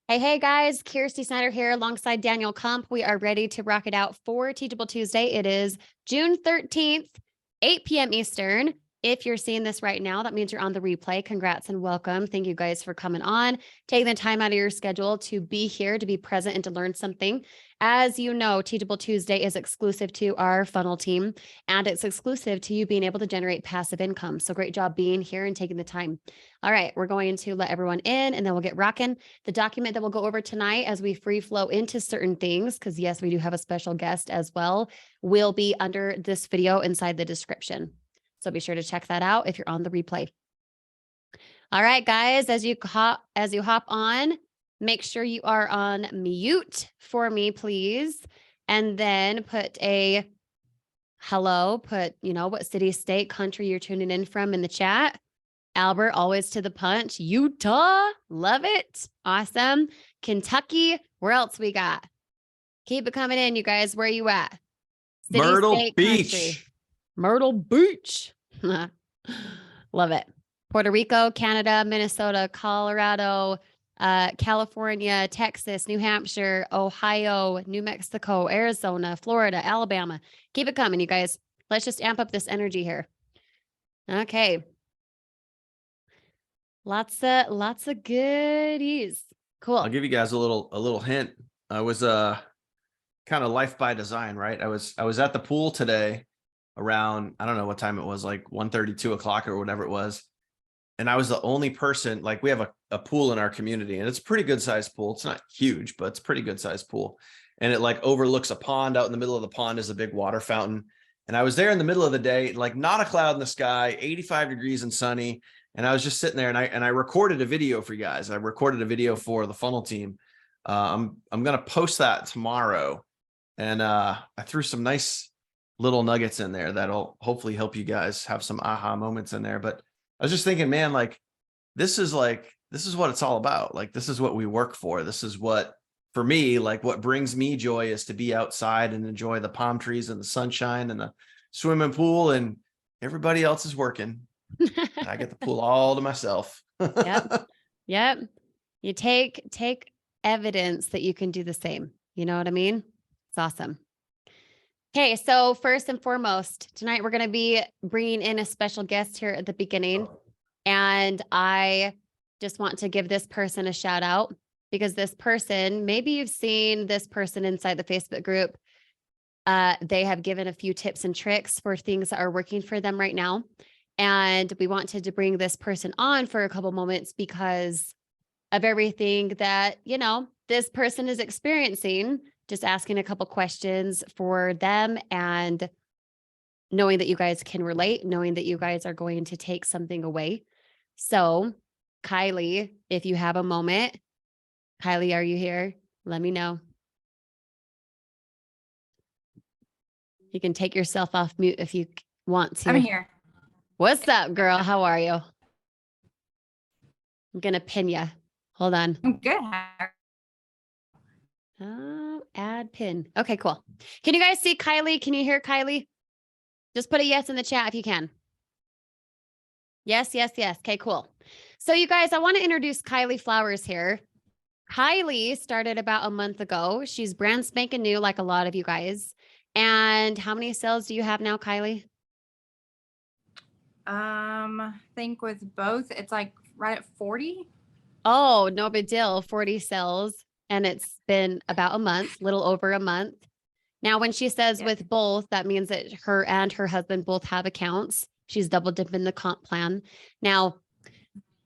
Hey guys, Kirsty Snyder here alongside Daniel Kump. We are ready to rock it out for Teachable Tuesday. It is June 13th, 8 p.m. Eastern. If you're seeing this right now, that means you're on the replay. Congrats and welcome. Thank you guys for coming on, taking the time out of your schedule to be here, to be present, and to learn something. As you know, Teachable Tuesday is exclusive to our funnel team, and it's exclusive to you being able to generate passive income. So great job being here and taking the time. All right, we're going to let everyone in and then we'll get rocking. The document that we'll go over tonight as we free flow into certain things, because yes, we do have a special guest as well, will be under this video inside the description. So be sure to check that out if you're on the replay. All right, guys, as you hop on, make sure you are on mute for me, please. And then put a hello, put, what city, state, country you're tuning in from in the chat. Albert, always to the punch. Utah, love it. Awesome. Kentucky, where else we got? Keep it coming in, you guys. Where you at? City, Myrtle state, Beach. country. Myrtle Beach. Love it. Puerto Rico, Canada, Minnesota, Colorado, California, Texas, New Hampshire, Ohio, New Mexico, Arizona, Florida, Alabama. Keep it coming, you guys. Let's just amp up this energy here. Okay. Lots of goodies. Cool. I'll give you guys a little hint. I was kind of life by design, right? I was at the pool today around, I don't know what time it was, like 1:30, 2 o'clock or whatever it was. And I was the only person, like we have a pool in our community and it's a pretty good sized pool. It's not huge, but it's a pretty good sized pool. And it like overlooks a pond. Out in the middle of the pond is a big water fountain. And I was there in the middle of the day, like not a cloud in the sky, 85 degrees and sunny. And I was just sitting there and I recorded a video for you guys. I recorded a video for the funnel team. I'm going to post that tomorrow. And I threw some nice little nuggets in there that'll hopefully help you guys have some aha moments in there. But I was just thinking, man, this is what it's all about. Like, this is what we work for. This is what, for me, like what brings me joy is to be outside and enjoy the palm trees and the sunshine and the swimming pool, and everybody else is working. And I get the pool all to myself. Yep. You take evidence that you can do the same. You know what I mean? It's awesome. Okay, so first and foremost, tonight we're going to be bringing in a special guest here at the beginning. And I just want to give this person a shout out because this person, maybe you've seen this person inside the Facebook group. They have given a few tips and tricks for things that are working for them right now. And we wanted to bring this person on for a couple moments because of everything that, this person is experiencing. Just asking a couple questions for them and knowing that you guys can relate, knowing that you guys are going to take something away. So, Kylie, if you have a moment, Kylie, are you here? Let me know. You can take yourself off mute if you want to. I'm here. What's up, girl? How are you? I'm going to pin you. Hold on. I'm good. Add pin. Okay, cool. Can you guys see Kylie? Can you hear Kylie? Just put a yes in the chat if you can. Yes. Okay, cool. So you guys, I want to introduce Kylie Flowers here. Kylie started about a month ago. She's brand spanking new, like a lot of you guys. And how many sales do you have now, Kylie? I think with both, it's like right at 40. Oh, no big deal. 40 sales. And it's been about a month, little over a month. Now, when she says with both, that means that her and her husband both have accounts. She's double dipping the comp plan. Now,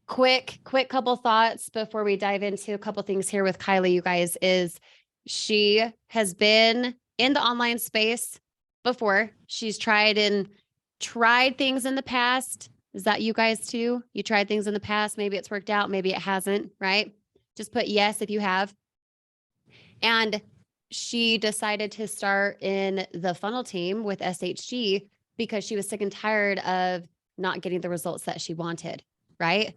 quick couple thoughts before we dive into a couple things here with Kylie, you guys, is she has been in the online space before. She's tried things in the past. Is that you guys too? You tried things in the past. Maybe it's worked out. Maybe it hasn't, right? Just put yes if you have. And she decided to start in the funnel team with SHG because she was sick and tired of not getting the results that she wanted, right?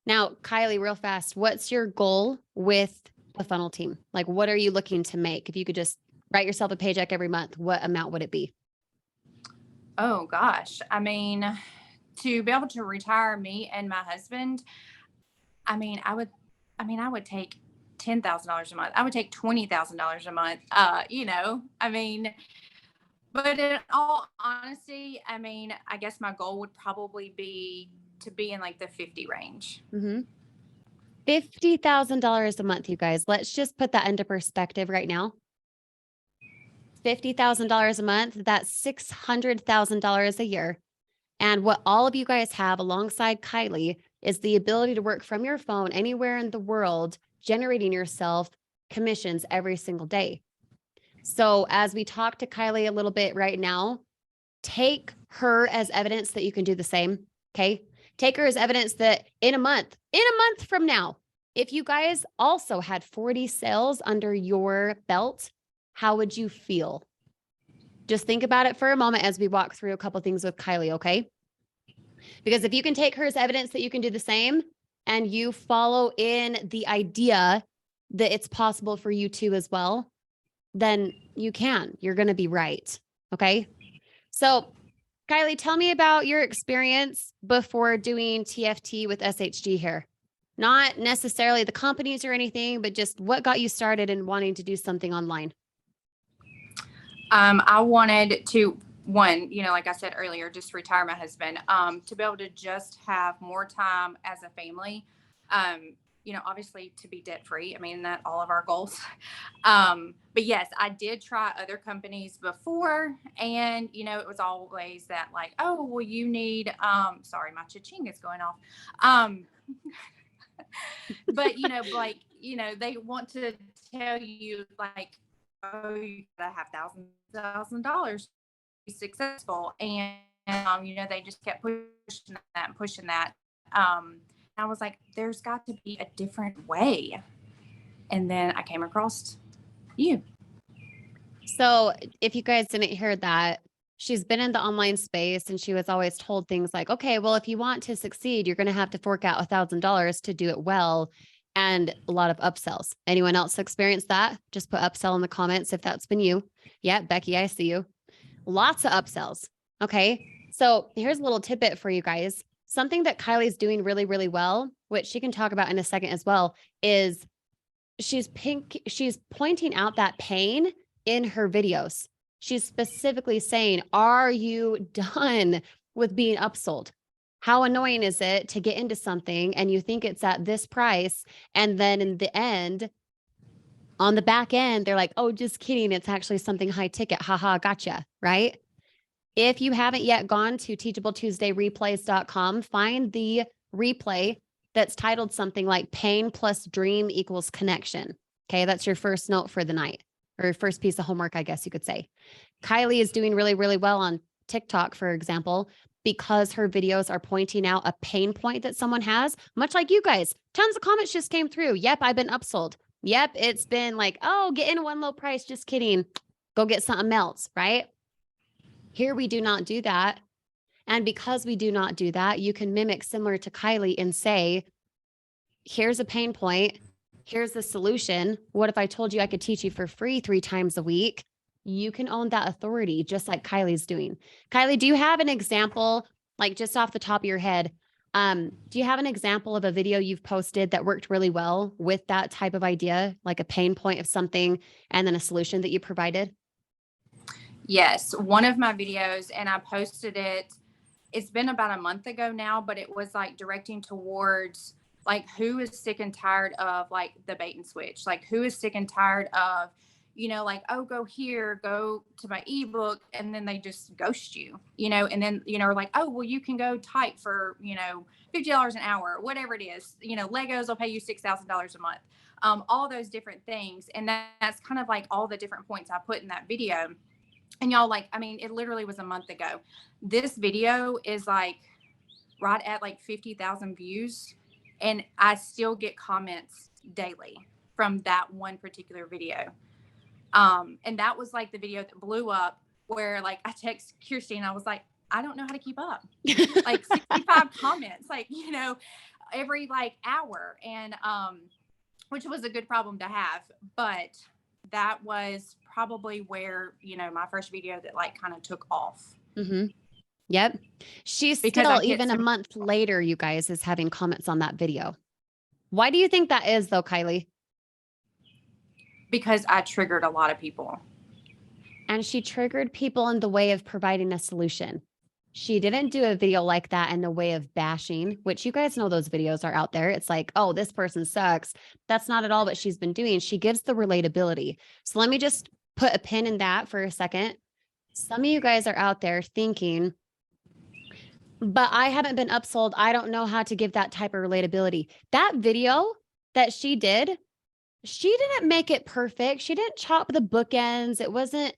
Now, Kylie, real fast, what's your goal with the funnel team? Like, what are you looking to make? If you could just write yourself a paycheck every month, what amount would it be? Oh, gosh. I mean, to be able to retire me and my husband, I would take $10,000 a month. I would take $20,000 a month. I mean, but in all honesty, I mean, I guess my goal would probably be to be in like the 50 range. Mm-hmm. $50,000 a month, you guys. Let's just put that into perspective right now. $50,000 a month, that's $600,000 a year. And what all of you guys have alongside Kylie is the ability to work from your phone anywhere in the world, generating yourself commissions every single day. So as we talk to Kylie a little bit right now, take her as evidence that you can do the same. Okay. Take her as evidence that in a month from now, if you guys also had 40 sales under your belt, how would you feel? Just think about it for a moment as we walk through a couple things with Kylie, okay? Because if you can take her as evidence that you can do the same and you follow in the idea that it's possible for you too as well, then you can. You're going to be right, okay? So Kylie, tell me about your experience before doing TFT with SHG Hair. Not necessarily the companies or anything, but just what got you started in wanting to do something online? I wanted to, like I said earlier, just retire my husband, to be able to just have more time as a family, obviously to be debt free. I mean, that all of our goals. But yes, I did try other companies before, and, it was always that like, oh, well, you need, sorry, my cha-ching is going off. But, they want to tell you like, oh, you gotta have $1,000 to be successful. And, they just kept pushing that and pushing that. I was like, there's got to be a different way. And then I came across you. So if you guys didn't hear that, she's been in the online space and she was always told things like, okay, well, if you want to succeed, you're going to have to fork out $1,000 to do it well. And a lot of upsells. Anyone else experience that? Just put upsell in the comments if that's been you. Yeah, Becky, I see you. Lots of upsells. Okay. So here's a little tidbit for you guys. Something that Kylie's doing really, really well, which she can talk about in a second as well, is she's pointing out that pain in her videos. She's specifically saying, are you done with being upsold? How annoying is it to get into something and you think it's at this price, and then in the end, on the back end, they're like, oh, just kidding. It's actually something high ticket. Haha, gotcha. Right? If you haven't yet gone to teachabletuesdayreplays.com, find the replay that's titled something like pain plus dream equals connection. Okay. That's your first note for the night, or your first piece of homework, I guess you could say. Kylie is doing really, really well on TikTok, for example, because her videos are pointing out a pain point that someone has, much like you guys. Tons of comments just came through. Yep, I've been upsold. Yep, it's been like, oh, get in one low price. Just kidding. Go get something else, right? Here we do not do that. And because we do not do that, you can mimic similar to Kylie and say, here's a pain point. Here's the solution. What if I told you I could teach you for free 3 times a week? You can own that authority just like Kylie's doing. Kylie, do you have an example, like just off the top of your head? Do you have an example of a video you've posted that worked really well with that type of idea, like a pain point of something and then a solution that you provided? Yes. One of my videos, and I posted it, it's been about a month ago now, but it was like directing towards like who is sick and tired of like the bait and switch, like who is sick and tired of, like, oh, go here, go to my ebook, and then they just ghost you, and then, like, oh, well, you can go type for, $50 an hour, whatever it is, Legos will pay you $6,000 a month, all those different things. And that's kind of like all the different points I put in that video. And y'all, like, I mean, it literally was a month ago. This video is like right at like 50,000 views. And I still get comments daily from that one particular video. And that was like the video that blew up, where like I text Kirsty and I was like, I don't know how to keep up. Like 65 comments, like, every like hour. And which was a good problem to have. But that was probably where, my first video that like kind of took off. Mm-hmm. Yep. She's still, even a month later, you guys, is having comments on that video. Why do you think that is though, Kylie? because I triggered a lot of people. And she triggered people in the way of providing a solution. She didn't do a video like that in the way of bashing, which you guys know those videos are out there. It's like, oh, this person sucks. That's not at all what she's been doing. She gives the relatability. So let me just put a pin in that for a second. Some of you guys are out there thinking, but I haven't been upsold. I don't know how to give that type of relatability. That video that she didn't make it perfect. She didn't chop the bookends. It wasn't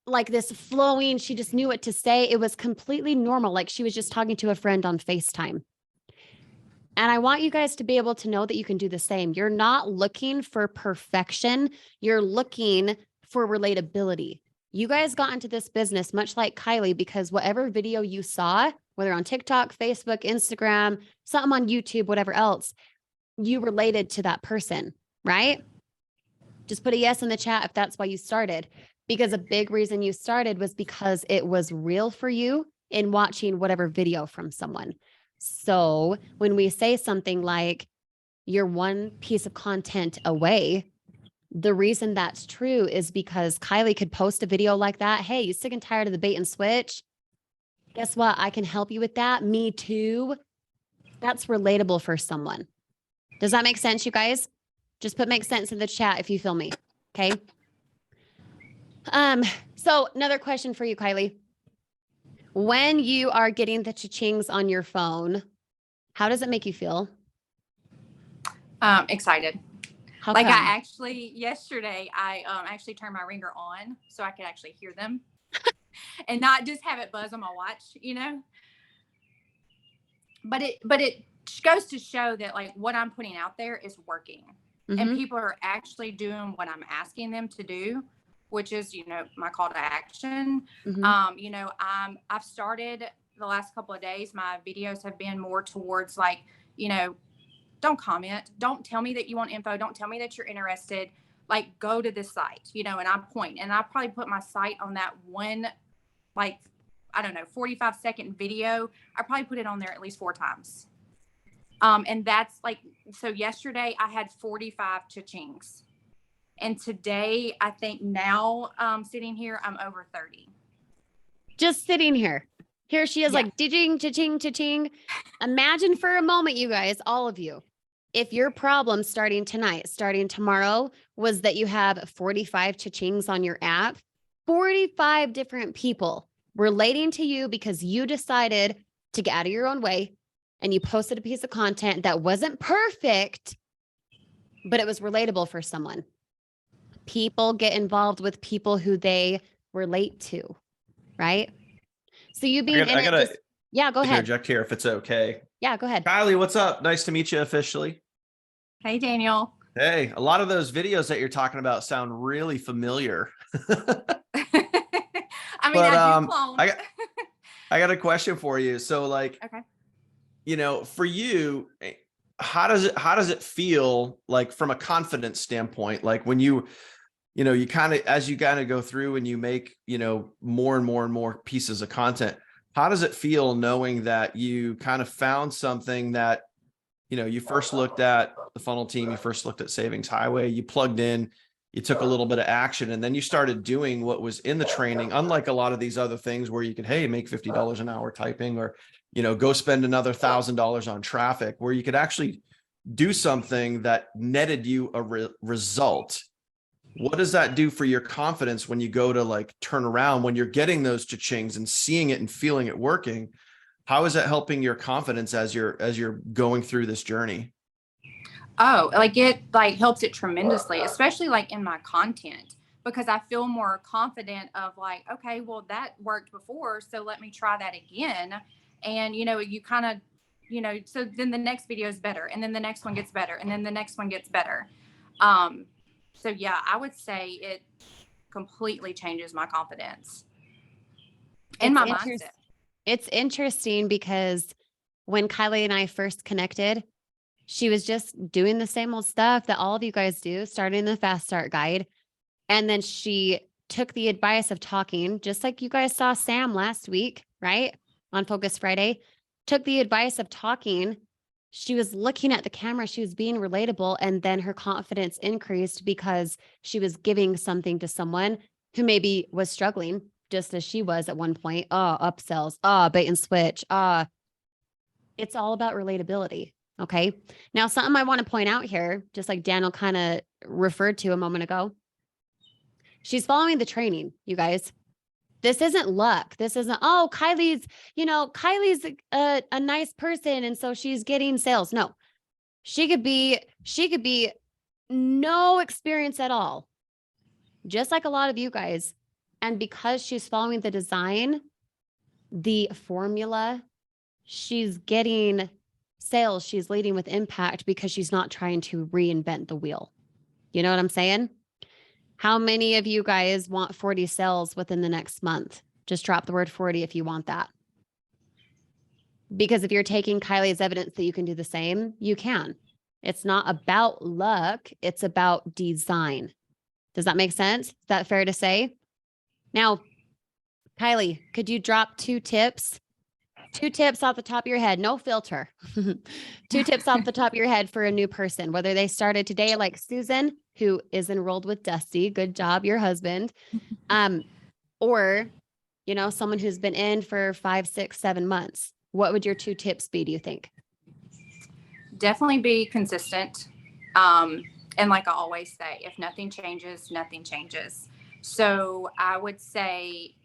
like this flowing. She just knew what to say. It was completely normal. Like she was just talking to a friend on FaceTime. And I want you guys to be able to know that you can do the same. You're not looking for perfection. You're looking for relatability. You guys got into this business much like Kylie because whatever video you saw, whether on TikTok, Facebook, Instagram, something on YouTube, whatever else, you related to that person, right? Just put a yes in the chat if that's why you started. Because a big reason you started was because it was real for you in watching whatever video from someone. So when we say something like you're one piece of content away, the reason that's true is because Kylie could post a video like that. Hey, you sick and tired of the bait and switch? Guess what? I can help you with that. Me too. That's relatable for someone. Does that make sense, you guys? Just put make sense in the chat if you feel me. Okay. So another question for you, Kylie. When you are getting the cha-chings on your phone, how does it make you feel? Excited. How Like come? I actually, yesterday, I actually turned my ringer on so I could actually hear them and not just have it buzz on my watch, you know? But it goes to show that like what I'm putting out there is working and Mhm. people are actually doing what I'm asking them to do, which is, you know, my call to action. Mhm. You know, I've started the last couple of days, my videos have been more towards like, you know, don't comment, don't tell me that you want info, don't tell me that you're interested, like go to this site, you know, and I point, and I probably put my site on that one, like, I don't know, 45-second video. I probably put it on there at least 4 times. And that's like, so yesterday I had 45 cha-chings. And today, I think now sitting here, I'm over 30. Just sitting here. Here she is Yeah. like cha-ching, cha-ching, cha-ching. Imagine for a moment, you guys, all of you, if your problem starting tonight, starting tomorrow, was that you have 45 cha-chings on your app, 45 different people relating to you because you decided to get out of your own way and you posted a piece of content that wasn't perfect, but it was relatable for someone. People get involved with people who they relate to, right? So you being in I it, gotta just, yeah, go ahead. interject here if it's okay. Yeah, go ahead. Kylie, what's up? Nice to meet you officially. Hey, Daniel. Hey, a lot of those videos that you're talking about sound really familiar. I mean, But, I do clone. I got a question for you. So like, Okay. you know, for you, how does it feel like from a confidence standpoint? Like when you know, you kind of, as you kind of go through and you make, you know, more and more and more pieces of content, how does it feel knowing that you kind of found something that, you know, you first looked at the funnel team, you first looked at Savings Highway, you plugged in, you took a little bit of action, and then you started doing what was in the training, unlike a lot of these other things where you could, hey, make $50 an hour typing, or, you know, go spend another $1,000 on traffic, where you could actually do something that netted you a result. What does that do for your confidence when you go to like turn around, when you're getting those cha-chings and seeing it and feeling it working? How is that helping your confidence as you're going through this journey? Oh, like it like helps it tremendously, especially like in my content, because I feel more confident of like, okay, well that worked before, so let me try that again. And you know, you kind of, you know, so then the next video is better, and then the next one gets better, and then the next one gets better. So yeah, I would say it completely changes my confidence and my mindset. It's interesting because when Kylie and I first connected, she was just doing the same old stuff that all of you guys do, starting the Fast Start Guide. And then she took the advice of talking, just like you guys saw Sam last week, right? On Focus Friday, took the advice of talking. she was looking at the camera, she was being relatable, and then her confidence increased because she was giving something to someone who maybe was struggling just as she was at one point. Oh, upsells, bait and switch. It's all about relatability. Okay. Now, something I want to point out here, just like Daniel kind of referred to a moment ago, she's following the training, you guys. This isn't luck. This isn't, oh, Kylie's a nice person, and so she's getting sales. No, she could be no experience at all, just like a lot of you guys. And because she's following the design, the formula, she's getting sales. She's leading with impact because she's not trying to reinvent the wheel. You know what I'm saying? How many of you guys want 40 sales within the next month? Just drop the word 40 if you want that. Because if you're taking Kylie's evidence that you can do the same, you can. It's not about luck. It's about design. Does that make sense? Is that fair to say? Now, Kylie, could you drop 2 tips? 2 tips off the top of your head, no filter. 2 tips off the top of your head for a new person, whether they started today like Susan, who is enrolled with Dusty. Good job, your husband. Or, someone who's been in for 5, 6, 7 months. What would your 2 tips be, do you think? Definitely be consistent. And like I always say, if nothing changes, nothing changes. So I would say,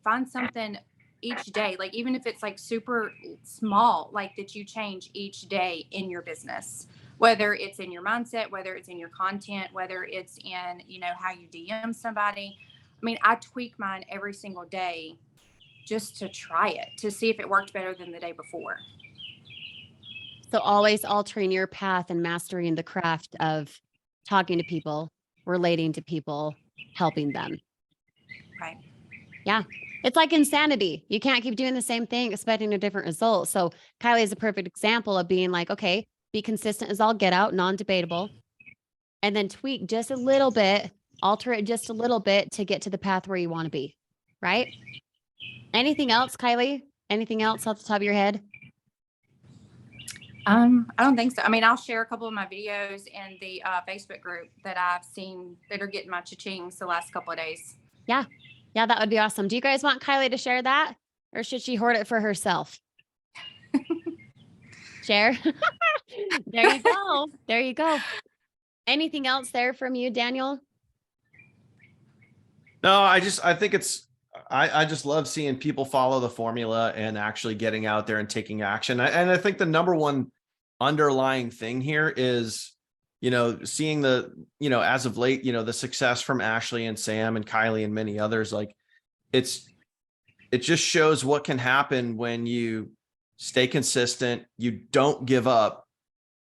find something each day, like even if it's like super small, like that you change each day in your business, whether it's in your mindset, whether it's in your content, whether it's in, how you DM somebody. I mean, I tweak mine every single day just to try it, to see if it worked better than the day before. So always altering your path and mastering the craft of talking to people, relating to people, helping them. Right. Yeah. It's like insanity. You can't keep doing the same thing, expecting a different result. So Kylie is a perfect example of being like, okay, be consistent as all get out, non-debatable, and then tweak just a little bit, alter it just a little bit to get to the path where you want to be. Right? Anything else, Kylie? Anything else off the top of your head? I don't think so. I mean, I'll share a couple of my videos in the Facebook group that I've seen that are getting my cha-chings the last couple of days. Yeah. Yeah, that would be awesome. Do you guys want Kylie to share that, or should she hoard it for herself? Share. There you go. There you go. Anything else there from you, Daniel? No, I think I just love seeing people follow the formula and actually getting out there and taking action. And I think the number one underlying thing here is, seeing as of late, the success from Ashley and Sam and Kylie and many others. Like it just shows what can happen when you stay consistent, you don't give up,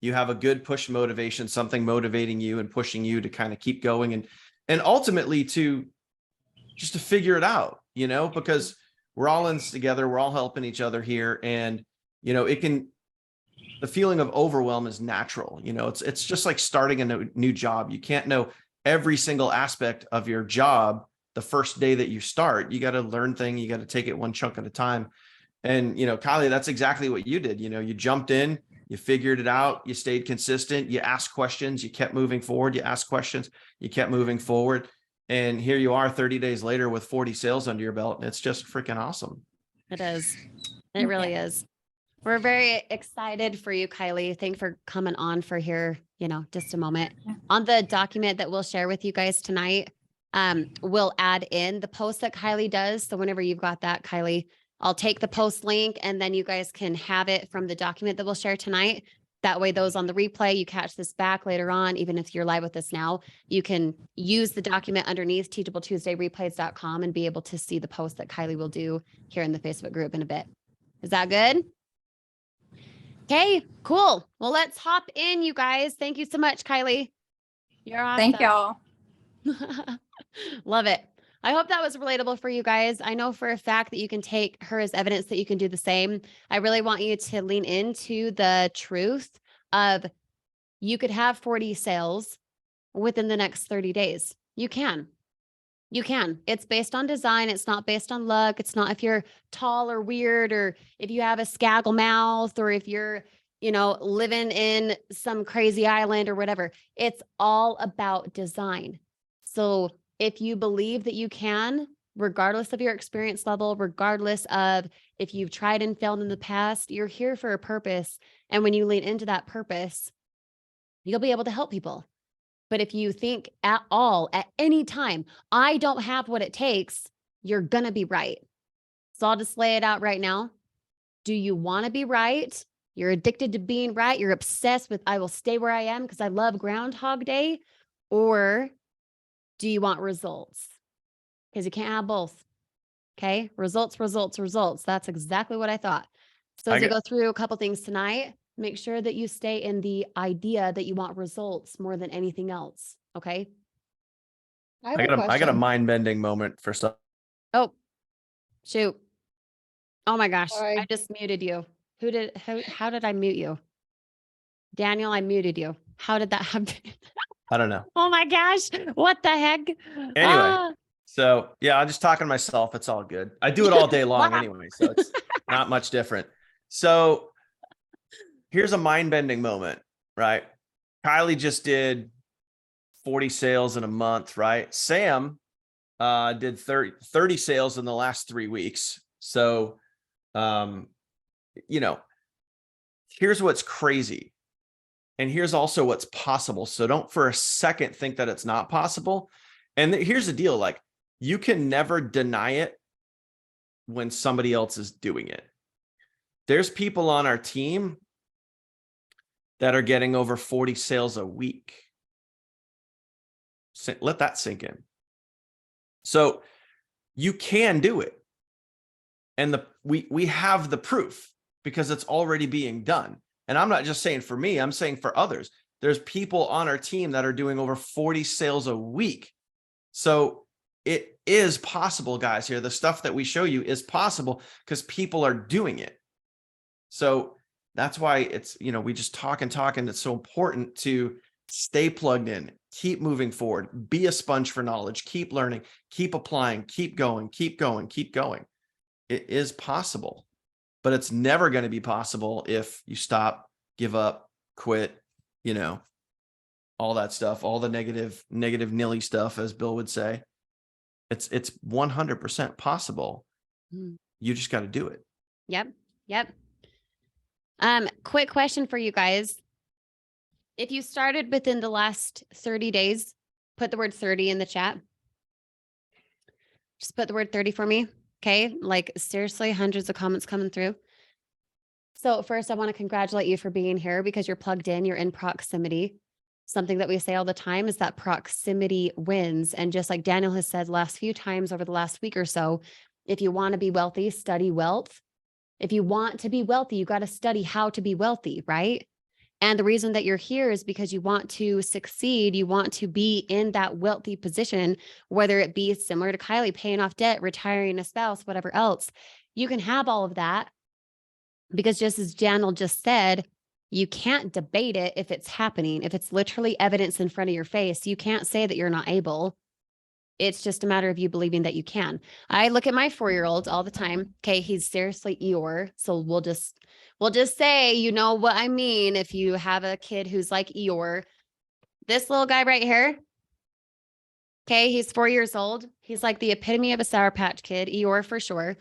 you have a good push motivation, something motivating you and pushing you to kind of keep going and ultimately to figure it out, because we're all in this together, we're all helping each other here. And, the feeling of overwhelm is natural. It's just like starting a new job. You can't know every single aspect of your job the first day that you start. You got to learn things. You got to take it one chunk at a time. And, Kylie, that's exactly what you did. You jumped in, you figured it out, you stayed consistent, you asked questions, you kept moving forward, you asked questions, you kept moving forward. And here you are 30 days later with 40 sales under your belt. And it's just freaking awesome. It is. It really is. We're very excited for you, Kylie. Thanks for coming on for here, just a moment. Yeah. On the document that we'll share with you guys tonight, we'll add in the post that Kylie does. So whenever you've got that, Kylie, I'll take the post link and then you guys can have it from the document that we'll share tonight. That way, those on the replay, you catch this back later on, even if you're live with us now, you can use the document underneath teachabletuesdayreplays.com and be able to see the post that Kylie will do here in the Facebook group in a bit. Is that good? Okay, cool. Well, let's hop in, you guys. Thank you so much, Kylie. You're awesome. Thank y'all. Love it. I hope that was relatable for you guys. I know for a fact that you can take her as evidence that you can do the same. I really want you to lean into the truth of you could have 40 sales within the next 30 days. You can. You can. It's based on design. It's not based on luck. It's not if you're tall or weird or if you have a skaggle mouth or if you're, living in some crazy island or whatever. It's all about design. So if you believe that you can, regardless of your experience level, regardless of if you've tried and failed in the past, you're here for a purpose. And when you lean into that purpose, you'll be able to help people. But if you think at all, at any time, I don't have what it takes, you're going to be right. So I'll just lay it out right now. Do you want to be right? You're addicted to being right. You're obsessed with, I will stay where I am because I love Groundhog Day. Or do you want results? Because you can't have both. Okay. Results, results, results. That's exactly what I thought. So as we go through a couple things tonight, make sure that you stay in the idea that you want results more than anything else. Okay. I got a mind bending moment for some. Oh, shoot. Oh my gosh. Sorry. I just muted you. How did I mute you? Daniel, I muted you. How did that happen? I don't know. Oh my gosh. What the heck? Anyway, so yeah, I'm just talking to myself. It's all good. I do it all day long anyway, so it's not much different. So here's a mind bending moment, right? Kylie just did 40 sales in a month, right? Sam did 30 sales in the last 3 weeks. So, here's what's crazy. And here's also what's possible. So don't for a second think that it's not possible. And here's the deal. Like, you can never deny it when somebody else is doing it. There's people on our team that are getting over 40 sales a week. Let that sink in. So you can do it. And we have the proof because it's already being done. And I'm not just saying for me, I'm saying for others. There's people on our team that are doing over 40 sales a week. So it is possible, guys, here. The stuff that we show you is possible because people are doing it. So that's why it's, we just talk and talk, and it's so important to stay plugged in, keep moving forward, be a sponge for knowledge, keep learning, keep applying, keep going, keep going, keep going. It is possible, but it's never going to be possible if you stop, give up, quit, all that stuff, all the negative nilly stuff, as Bill would say. It's 100% possible. You just got to do it. Yep. Quick question for you guys. If you started within the last 30 days, put the word 30 in the chat. Just put the word 30 for me. Okay. Like, seriously, hundreds of comments coming through. So first, I want to congratulate you for being here because you're plugged in, you're in proximity. Something that we say all the time is that proximity wins. And just like Daniel has said last few times over the last week or so, if you want to be wealthy, study wealth. If you want to be wealthy, you got to study how to be wealthy, right? And the reason that you're here is because you want to succeed. You want to be in that wealthy position, whether it be similar to Kylie, paying off debt, retiring a spouse, whatever else. You can have all of that because, just as Daniel just said, you can't debate it if it's happening. If it's literally evidence in front of your face, you can't say that you're not able. It's just a matter of you believing that you can. I look at my 4-year-old all the time. Okay, he's seriously Eeyore. So we'll just say, you know what I mean, if you have a kid who's like Eeyore. This little guy right here. Okay, he's 4 years old. He's like the epitome of a Sour Patch Kid, Eeyore for sure.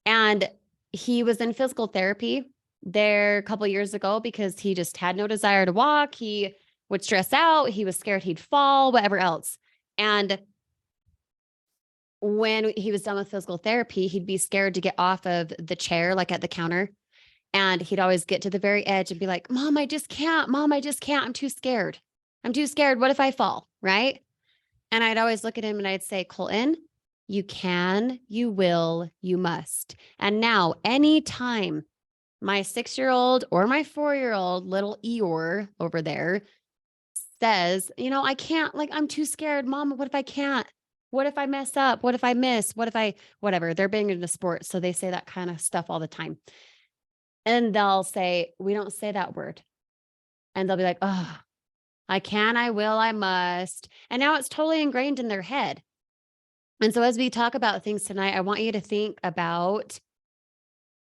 And he was in physical therapy there a couple years ago because he just had no desire to walk. He would stress out. He was scared he'd fall, whatever else. And when he was done with physical therapy, he'd be scared to get off of the chair, like at the counter. And he'd always get to the very edge and be like, Mom, I just can't. Mom, I just can't. I'm too scared. I'm too scared. What if I fall? Right? And I'd always look at him and I'd say, Colton, you can, you will, you must. And now, anytime my 6-year-old or my 4-year-old little Eeyore over there says, I can't, like, I'm too scared. Mom, what if I can't? What if I mess up? What if I miss? What if whatever, they're big into sports. So they say that kind of stuff all the time. And they'll say, we don't say that word. And they'll be like, oh, I can, I will, I must. And now it's totally ingrained in their head. And so as we talk about things tonight, I want you to think about,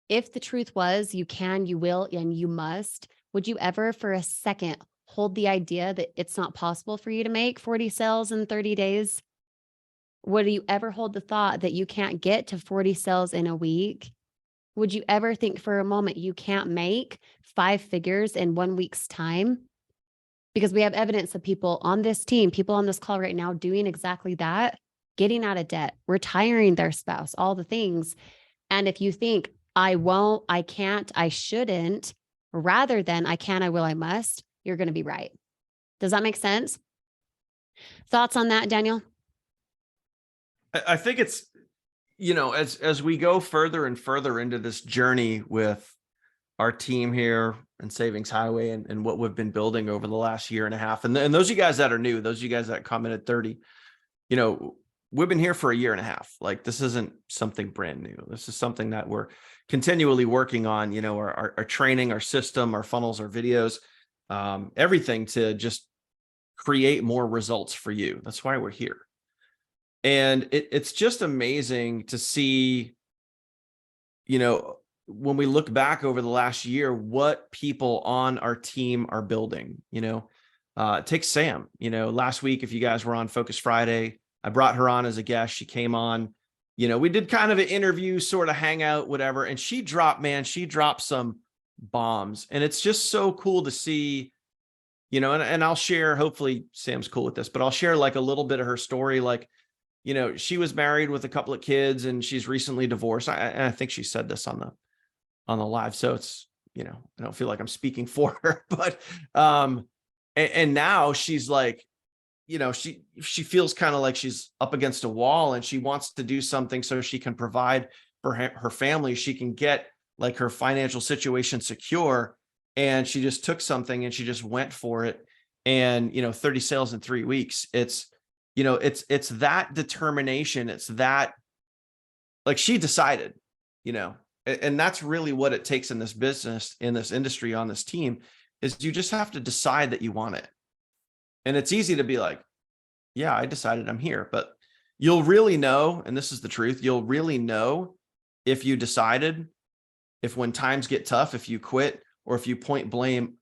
if the truth was you can, you will, and you must, would you ever for a second hold the idea that it's not possible for you to make 40 sales in 30 days? Would you ever hold the thought that you can't get to 40 sales in a week? Would you ever think for a moment you can't make 5 figures in 1 week's time? Because we have evidence of people on this team, people on this call right now doing exactly that, getting out of debt, retiring their spouse, all the things. And if you think, I won't, I can't, I shouldn't, rather than I can, I will, I must, you're going to be right. Does that make sense? Thoughts on that, Daniel? I think it's, you know, as we go further and further into this journey with our team here and Savings Highway and what we've been building over the last year and a half. And those of you guys that are new, those of you guys that commented 30, you know, we've been here for a year and a half. Like, this isn't something brand new. This is something that we're continually working on, you know, our training, our system, our funnels, our videos, everything to just create more results for you. That's why we're here. And it's just amazing to see, you know, when we look back over the last year, what people on our team are building. You know, take Sam, you know, last week, if you guys were on Focus Friday, I brought her on as a guest. She came on, you know, we did kind of an interview, sort of hangout, whatever. And she dropped some bombs. And it's just so cool to see, you know, and I'll share, hopefully Sam's cool with this, but I'll share like a little bit of her story. Like, you know, she was married with a couple of kids and she's recently divorced. And I think she said this on the live. So it's, you know, I don't feel like I'm speaking for her, but, and now she's like, you know, she feels kind of like she's up against a wall and she wants to do something so she can provide for her family. She can get like her financial situation secure. And she just took something and she just went for it. And, you know, 30 sales in 3 weeks. It's, you know, it's that determination. It's that, like, she decided, you know, and that's really what it takes in this business, in this industry, on this team, is you just have to decide that you want it. And it's easy to be like, yeah, I decided I'm here, but you'll really know, and this is the truth, you'll really know if you decided, if when times get tough, if you quit, or if you point blame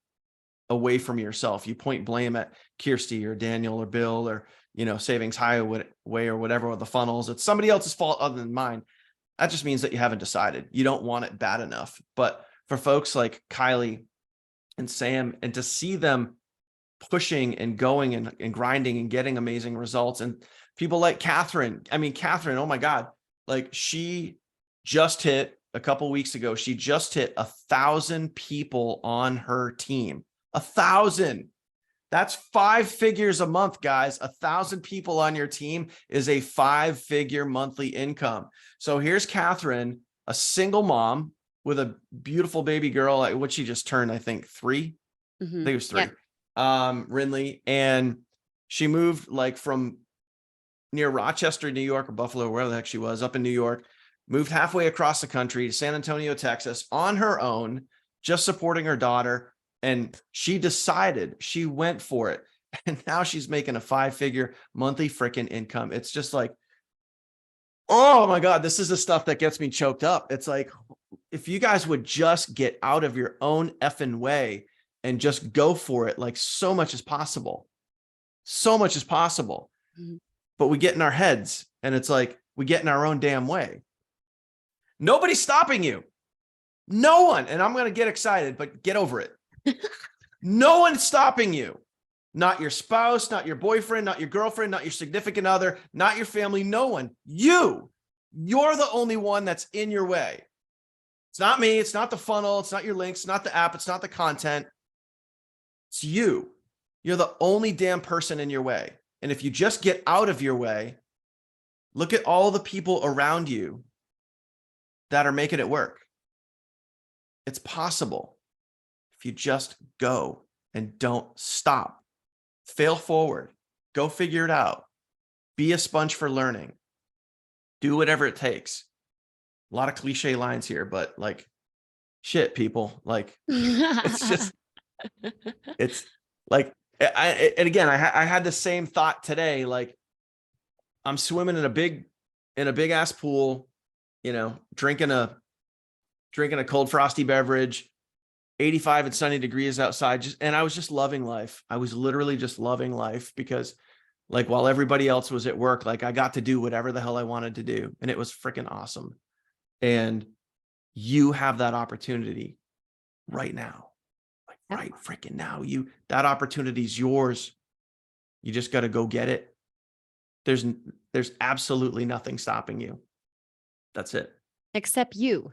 away from yourself, you point blame at Kirsty or Daniel or Bill or, you know, Savings Highway or whatever, with the funnels, it's somebody else's fault other than mine. That just means that you haven't decided. You don't want it bad enough. But for folks like Kylie and Sam, and to see them pushing and going and grinding and getting amazing results, and people like Catherine, I mean, Catherine, oh my God, like, she just hit a couple weeks ago, she just hit 1,000 people on her team. 1,000. That's 5 figures a month, guys. 1,000 people on your team is a 5-figure monthly income. So here's Catherine, a single mom with a beautiful baby girl. What she just turned, I think 3. I think it was 3. Yeah. Rinley. And she moved like from near Rochester, New York, or Buffalo, wherever the heck she was, up in New York, moved halfway across the country to San Antonio, Texas on her own, just supporting her daughter. And she decided, she went for it. And now she's making a 5-figure monthly freaking income. It's just like, oh my God, this is the stuff that gets me choked up. It's like, if you guys would just get out of your own effing way and just go for it, like, so much is possible. So much is possible. Mm-hmm. But we get in our heads and it's like, we get in our own damn way. Nobody's stopping you. No one. And I'm going to get excited, but get over it. No one's stopping you. Not your spouse, not your boyfriend, not your girlfriend, not your significant other, not your family, no one. You're the only one that's in your way. It's not me. It's not the funnel. It's not your links. It's not the app. It's not the content. It's you. You're the only damn person in your way. And if you just get out of your way, look at all the people around you that are making it work. It's possible. If you just go and don't stop, fail forward, go figure it out, be a sponge for learning, do whatever it takes. A lot of cliche lines here, but like, shit, people, like, it's just, it's like, and again, I had the same thought today. Like, I'm swimming in a big ass pool, you know, drinking a cold frosty beverage, 85 and sunny degrees outside. And I was just loving life. I was literally just loving life because like while everybody else was at work, like I got to do whatever the hell I wanted to do. And it was freaking awesome. And you have that opportunity right now, like Yep. right freaking now. That opportunity is yours. You just got to go get it. There's absolutely nothing stopping you. That's it. Except you.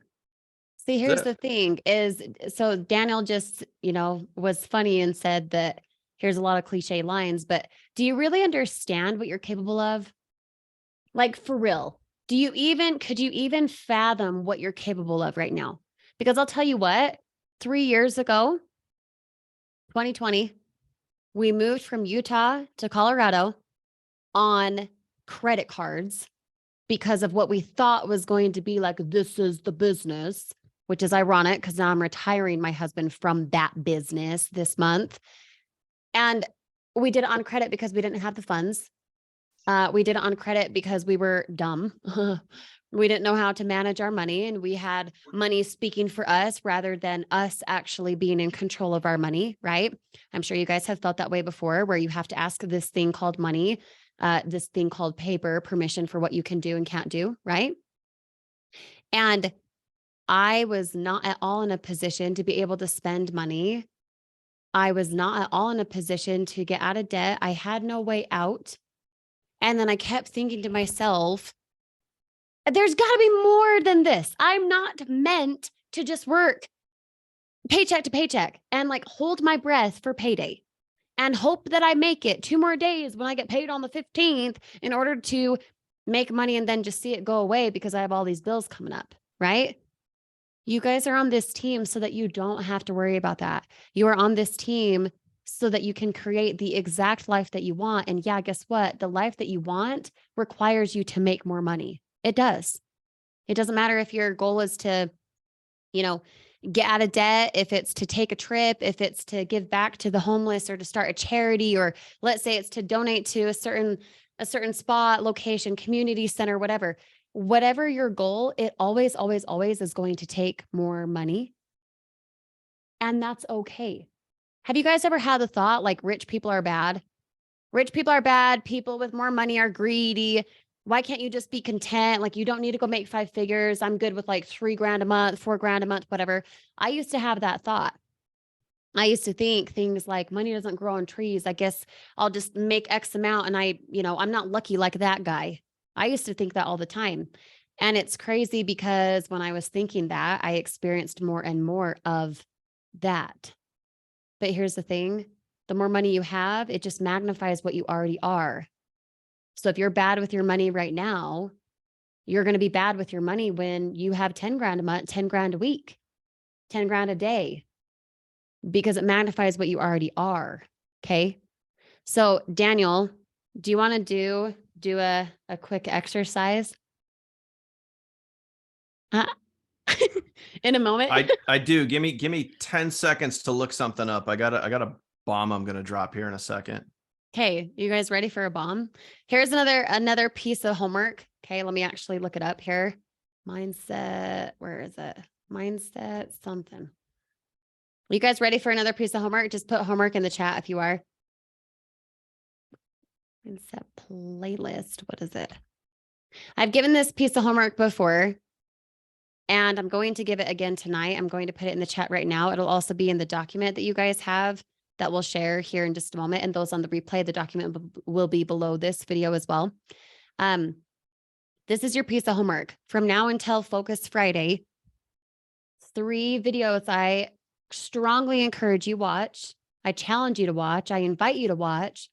See, here's the thing is, so Daniel just, was funny and said that here's a lot of cliche lines, but do you really understand what you're capable of? Like for real, could you even fathom what you're capable of right now? Because I'll tell you what, 3 years ago, 2020, we moved from Utah to Colorado on credit cards because of what we thought was going to be like, this is the business, which is ironic because now I'm retiring my husband from that business this month. And we did it on credit because we didn't have the funds. We did it on credit because we were dumb. We didn't know how to manage our money, and we had money speaking for us rather than us actually being in control of our money, right? I'm sure you guys have felt that way before, where you have to ask this thing called money, this thing called paper, permission for what you can do and can't do, right? And I was not at all in a position to be able to spend money. I was not at all in a position to get out of debt. I had no way out. And then I kept thinking to myself, there's got to be more than this. I'm not meant to just work paycheck to paycheck and like hold my breath for payday and hope that I make it 2 more days when I get paid on the 15th in order to make money and then just see it go away because I have all these bills coming up, right? You guys are on this team so that you don't have to worry about that. You are on this team so that you can create the exact life that you want. And yeah, guess what? The life that you want requires you to make more money. It does. It doesn't matter if your goal is to, get out of debt, if it's to take a trip, if it's to give back to the homeless or to start a charity, or let's say it's to donate to a certain spot, location, community center, whatever your goal, it always, always, always is going to take more money. And that's okay. Have you guys ever had the thought like rich people are bad? Rich people are bad. People with more money are greedy. Why can't you just be content? Like you don't need to go make 5 figures. I'm good with like $3,000 a month, $4,000 a month, whatever. I used to have that thought. I used to think things like money doesn't grow on trees. I guess I'll just make X amount and I'm not lucky like that guy. I used to think that all the time. And it's crazy because when I was thinking that, I experienced more and more of that. But here's the thing, the more money you have, it just magnifies what you already are. So if you're bad with your money right now, you're going to be bad with your money when you have $10,000 a month, $10,000 a week, $10,000 a day, because it magnifies what you already are. Okay. So Daniel, do you want to do a quick exercise? In a moment. I do. Give me 10 seconds to look something up. I got a bomb I'm going to drop here in a second. Okay, you guys ready for a bomb? Here's another piece of homework. Okay, let me actually look it up here. Mindset, where is it? Mindset something. You guys ready for another piece of homework? Just put homework in the chat if you are. Mindset playlist, what is it? I've given this piece of homework before, and I'm going to give it again tonight. I'm going to put it in the chat right now. It'll also be in the document that you guys have that we'll share here in just a moment. And those on the replay, the document will be below this video as well. This is your piece of homework. From now until Focus Friday, 3 videos I strongly encourage you watch. I challenge you to watch. I invite you to watch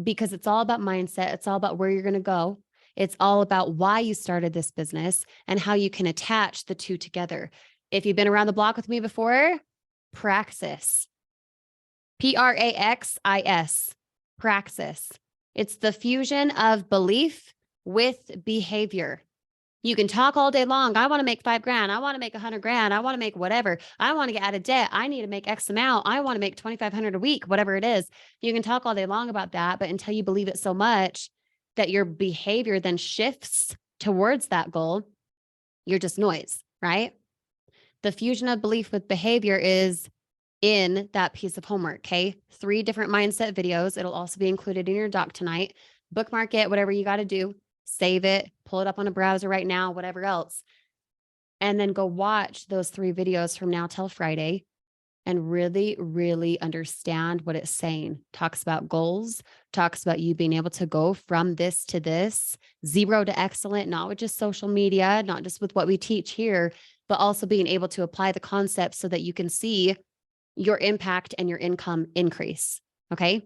because it's all about mindset. It's all about where you're going to go. It's all about why you started this business and how you can attach the two together. If you've been around the block with me before, Praxis. Praxis. Praxis. It's the fusion of belief with behavior. You can talk all day long. I want to make $5,000. I want to make $100,000. I want to make whatever. I want to get out of debt. I need to make X amount. I want to make $2,500 a week, whatever it is. You can talk all day long about that, but until you believe it so much that your behavior then shifts towards that goal, you're just noise, right? The fusion of belief with behavior is in that piece of homework. Okay. 3 different mindset videos. It'll also be included in your doc tonight. Bookmark it, whatever you got to do, save it, pull it up on a browser right now, whatever else. And then go watch those 3 videos from now till Friday and really, really understand what it's saying. Talks about goals, talks about you being able to go from this to this, 0 to excellent, not with just social media, not just with what we teach here, but also being able to apply the concepts so that you can see your impact and your income increase. Okay.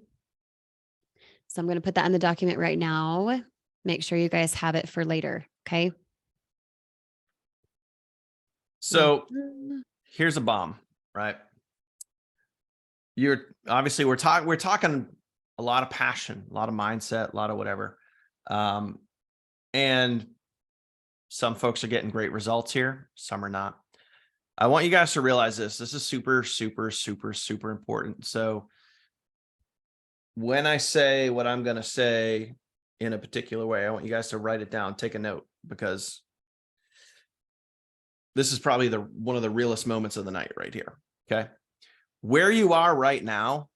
So I'm going to put that in the document right now. Make sure you guys have it for later. Okay. So here's a bomb, right? You're obviously we're talking a lot of passion, a lot of mindset, a lot of whatever. And some folks are getting great results here. Some are not. I want you guys to realize this. This is super, super, super, super important. So when I say what I'm going to say in a particular way, I want you guys to write it down, take a note, because this is probably one of the realest moments of the night right here. Okay. Where you are right now,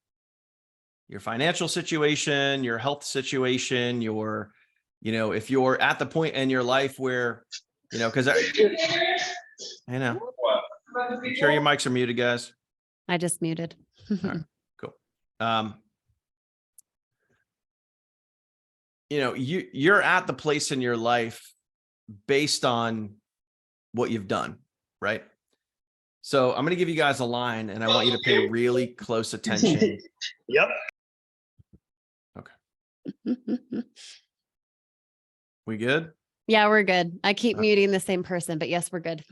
your financial situation, your health situation, if you're at the point in your life where, because I'm sure your mics are muted, guys. I just muted. All right, cool. You're at the place in your life based on what you've done, right? So I'm going to give you guys a line and I want you to pay really close attention. Yep. Okay. We good? Yeah, we're good. I keep muting the same person, but yes, we're good.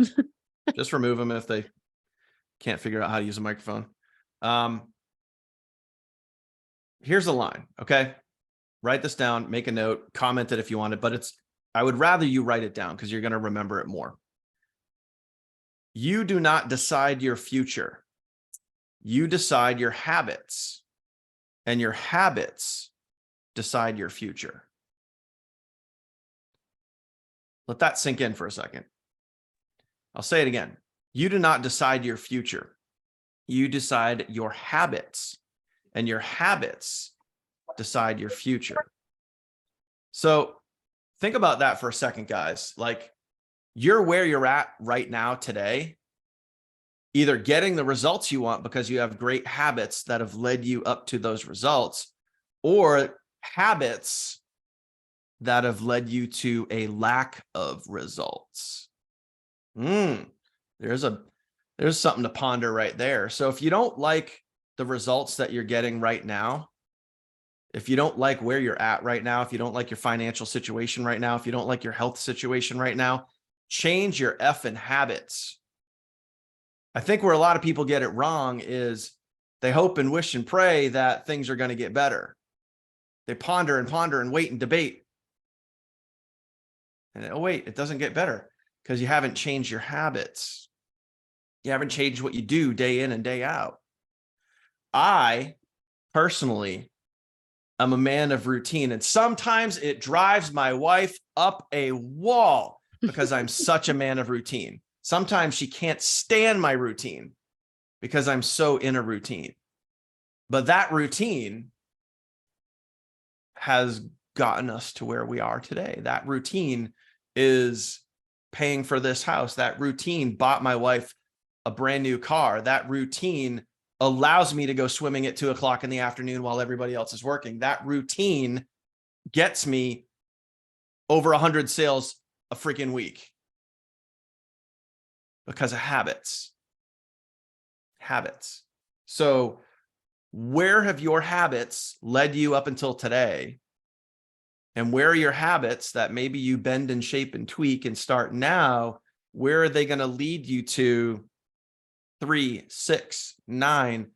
Just remove them if they can't figure out how to use a microphone. Here's a line. Okay. Write this down, make a note, comment it if you want it, but I would rather you write it down because you're going to remember it more. You do not decide your future. You decide your habits, and your habits decide your future. Let that sink in for a second. I'll say it again. You do not decide your future. You decide your habits, and your habits decide your future. So think about that for a second, guys. Like, you're where you're at right now today, either getting the results you want because you have great habits that have led you up to those results, or habits that have led you to a lack of results. There's something to ponder right there. So if you don't like the results that you're getting right now, if you don't like where you're at right now, if you don't like your financial situation right now, if you don't like your health situation right now, change your effing habits. I think where a lot of people get it wrong is they hope and wish and pray that things are going to get better. They ponder and wait and debate. And oh, wait, it doesn't get better because you haven't changed your habits. You haven't changed what you do day in and day out. I personally am a man of routine, and sometimes it drives my wife up a wall because I'm such a man of routine. Sometimes she can't stand my routine because I'm so in a routine. But that routine has gotten us to where we are today. That routine is paying for this house. That routine bought my wife a brand new car. That routine allows me to go swimming at 2:00 in the afternoon while everybody else is working. That routine gets me over 100 sales a freaking week because of habits. So where have your habits led you up until today? And where are your habits that maybe you bend and shape and tweak and start now? Where are they going to lead you to 3, 6, 9,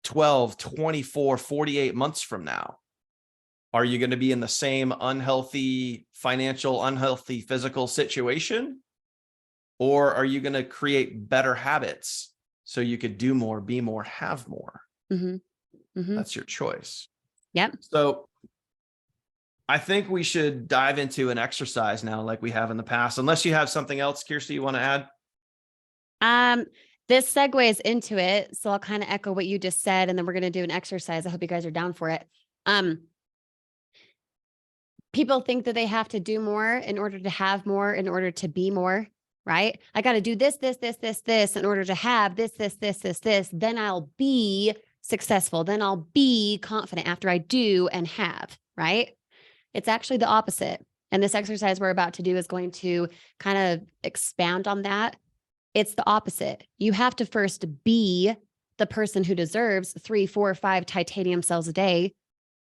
12, 24, 48 months from now? Are you going to be in the same unhealthy financial, unhealthy physical situation? Or are you going to create better habits so you could do more, be more, have more? That's your choice. Yep. So I think we should dive into an exercise now like we have in the past, unless you have something else, Kirsty, you want to add? This segues into it. So I'll kind of echo what you just said, and then we're going to do an exercise. I hope you guys are down for it. People think that they have to do more in order to have more, in order to be more, right? I got to do this in order to have this, then I'll be successful. Then I'll be confident after I do and have, right? It's actually the opposite. And this exercise we're about to do is going to kind of expand on that. It's the opposite. You have to first be the person who deserves 3, 4, 5 titanium cells a day.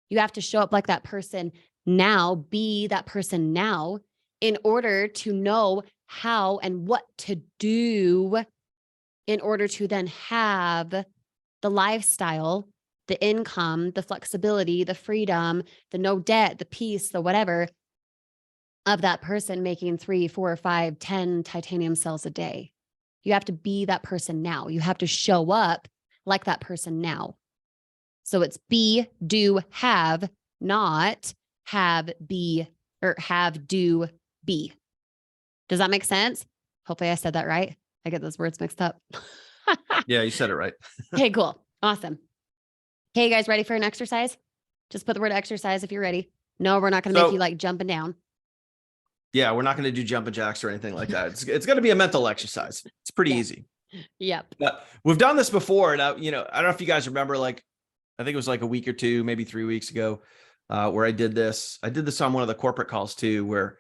You have to show up like that person now, be that person now in order to know how and what to do in order to then have the lifestyle, the income, the flexibility, the freedom, the no debt, the peace, the whatever of that person making 3, 4, 5, 10 titanium cells a day. You have to be that person now. You have to show up like that person now. So it's be, do, have, not have, be, or have, do, be. Does that make sense? Hopefully I said that right. I get those words mixed up. Yeah, you said it right. Okay, cool. Awesome. Okay, you guys ready for an exercise? Just put the word exercise if you're ready. No, we're not going to make So- you like jumping down. Yeah, we're not going to do jumping jacks or anything like that. It's going to be a mental exercise. It's pretty Yeah. easy. Yep. But we've done this before, and I don't know if you guys remember. Like, I think it was like a week or two, maybe 3 weeks ago, where I did this. I did this on one of the corporate calls too, where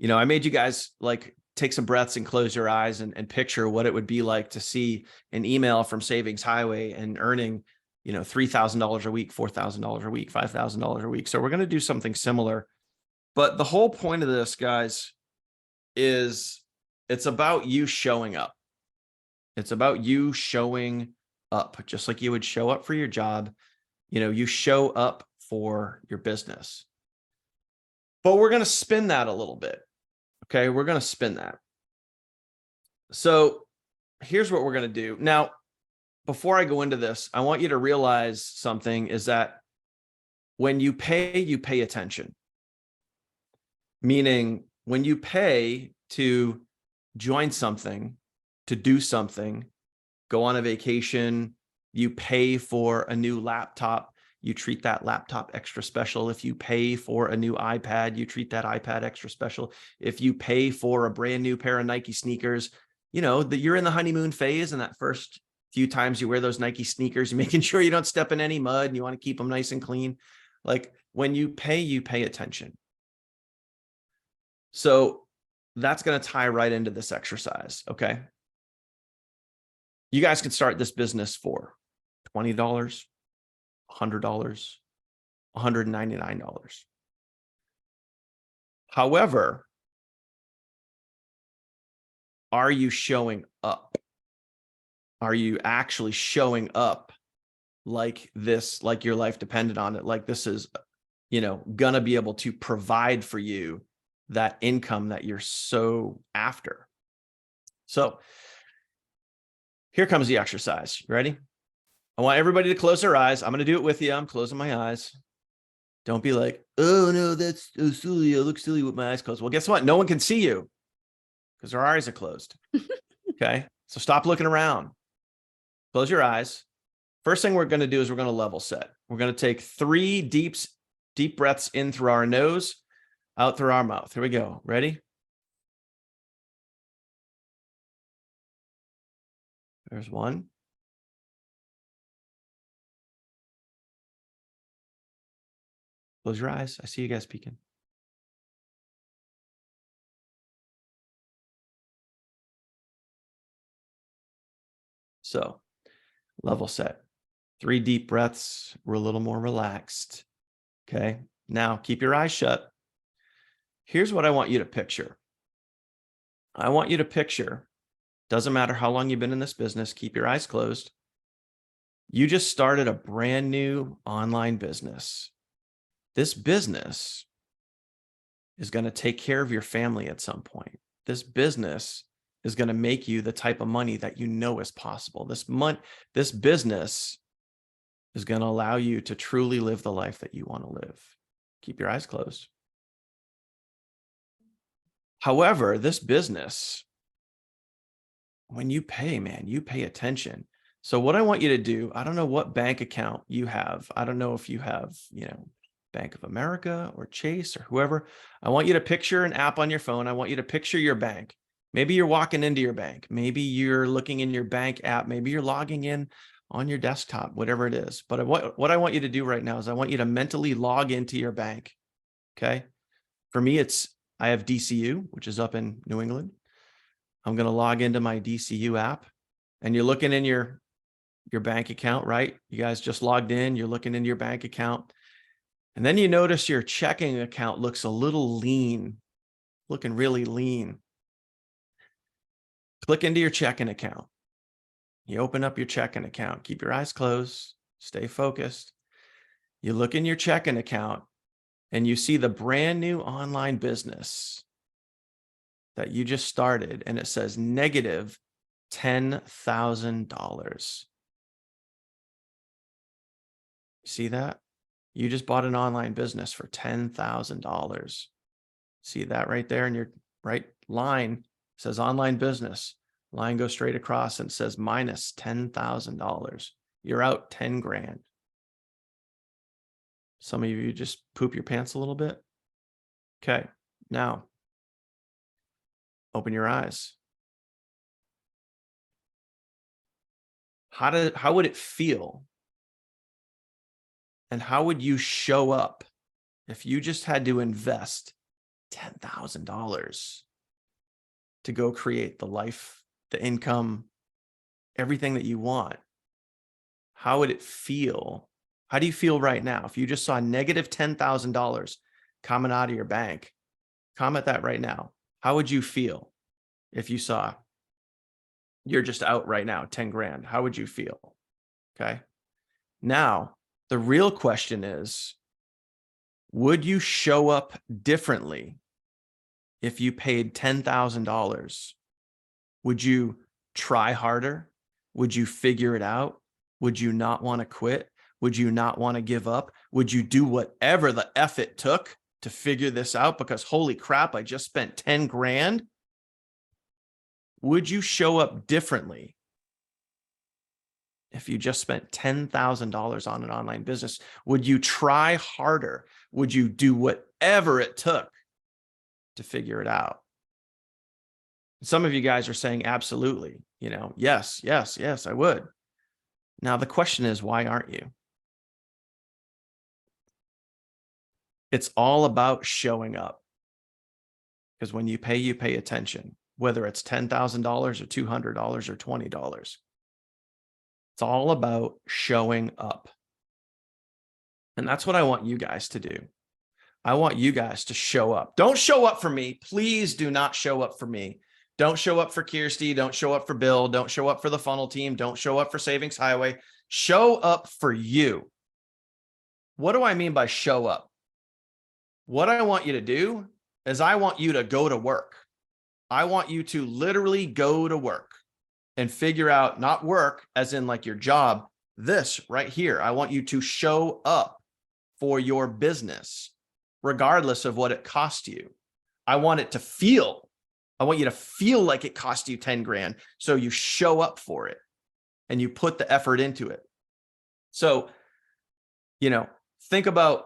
I made you guys like take some breaths and close your eyes and picture what it would be like to see an email from Savings Highway and earning $3,000 a week, $4,000 a week, $5,000 a week. So we're going to do something similar. But the whole point of this, guys, is it's about you showing up. It's about you showing up, just like you would show up for your job. You show up for your business. But we're going to spin that a little bit. Okay, we're going to spin that. So here's what we're going to do. Now, before I go into this, I want you to realize something is that when you pay attention. Meaning when you pay to join something, to do something, go on a vacation, you pay for a new laptop, you treat that laptop extra special. If you pay for a new iPad, you treat that iPad extra special. If you pay for a brand new pair of Nike sneakers, that you're in the honeymoon phase, and that first few times you wear those Nike sneakers, you're making sure you don't step in any mud and you want to keep them nice and clean. Like when you pay attention. So that's going to tie right into this exercise. Okay. You guys can start this business for $20, $100, $199. However, are you showing up? Are you actually showing up like this, like your life depended on it? Like this is, going to be able to provide for you that income that you're so after. So here comes the exercise. You ready? I want everybody to close their eyes. I'm going to do it with you. I'm closing my eyes. Don't be like, oh no, that's so silly. I look silly with my eyes closed. Well, guess what? No one can see you because our eyes are closed. Okay. So stop looking around. Close your eyes. First thing we're going to do is we're going to level set. We're going to take 3 deep breaths in through our nose, out through our mouth. Here we go. Ready? There's 1. Close your eyes. I see you guys peeking. So, level set. 3 deep breaths. We're a little more relaxed. Okay. Now keep your eyes shut. Here's what I want you to picture. I want you to picture, doesn't matter how long you've been in this business, keep your eyes closed. You just started a brand new online business. This business is going to take care of your family at some point. This business is going to make you the type of money that you know is possible. This business is going to allow you to truly live the life that you want to live. Keep your eyes closed. However, this business when you pay, man, you pay attention. So what I want you to do, I don't know what bank account you have. I don't know if you have, Bank of America or Chase or whoever. I want you to picture an app on your phone. I want you to picture your bank. Maybe you're walking into your bank. Maybe you're looking in your bank app. Maybe you're logging in on your desktop, whatever it is. But what I want you to do right now is I want you to mentally log into your bank. Okay. For me, I have DCU, which is up in New England. I'm going to log into my DCU app, and you're looking in your bank account, right? You guys just logged in, you're looking into your bank account. And then you notice your checking account looks a little lean, looking really lean. Click into your checking account. You open up your checking account, keep your eyes closed, stay focused. You look in your checking account and you see the brand new online business that you just started, and it says negative $10,000. See that? You just bought an online business for $10,000. See that right there in your right line? Says online business. Line goes straight across and says minus $10,000. You're out 10 grand. Some of you just poop your pants a little bit. Okay, now open your eyes. How would it feel? And how would you show up if you just had to invest $10,000 to go create the life, the income, everything that you want? How would it feel? How do you feel right now? If you just saw negative $10,000 coming out of your bank, comment that right now. How would you feel if you saw you're just out right now, 10 grand? How would you feel? Okay. Now, the real question is, would you show up differently if you paid $10,000? Would you try harder? Would you figure it out? Would you not want to quit? Would you not want to give up? Would you do whatever the F it took to figure this out? Because holy crap, I just spent 10 grand. Would you show up differently if you just spent $10,000 on an online business? Would you try harder? Would you do whatever it took to figure it out? Some of you guys are saying absolutely, yes, I would. Now the question is, why aren't you? It's all about showing up. Because when you pay attention, whether it's $10,000 or $200 or $20. It's all about showing up. And that's what I want you guys to do. I want you guys to show up. Don't show up for me. Please do not show up for me. Don't show up for Kirsty. Don't show up for Bill. Don't show up for the funnel team. Don't show up for Savings Highway. Show up for you. What do I mean by show up? What I want you to do is I want you to go to work. I want you to literally go to work and figure out, not work as in like your job, this right here. I want you to show up for your business, regardless of what it costs you. I want it to feel, I want you to feel like it cost you 10 grand. So you show up for it and you put the effort into it. So, think about,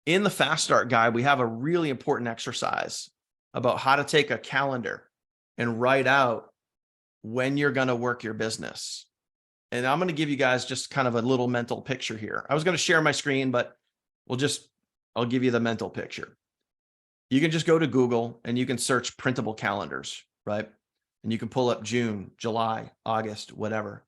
in the Fast Start guide, we have a really important exercise about how to take a calendar and write out when you're going to work your business. And I'm going to give you guys just kind of a little mental picture here. I was going to share my screen, but I'll give you the mental picture. You can just go to Google and you can search printable calendars, right? And you can pull up June, July, August, whatever.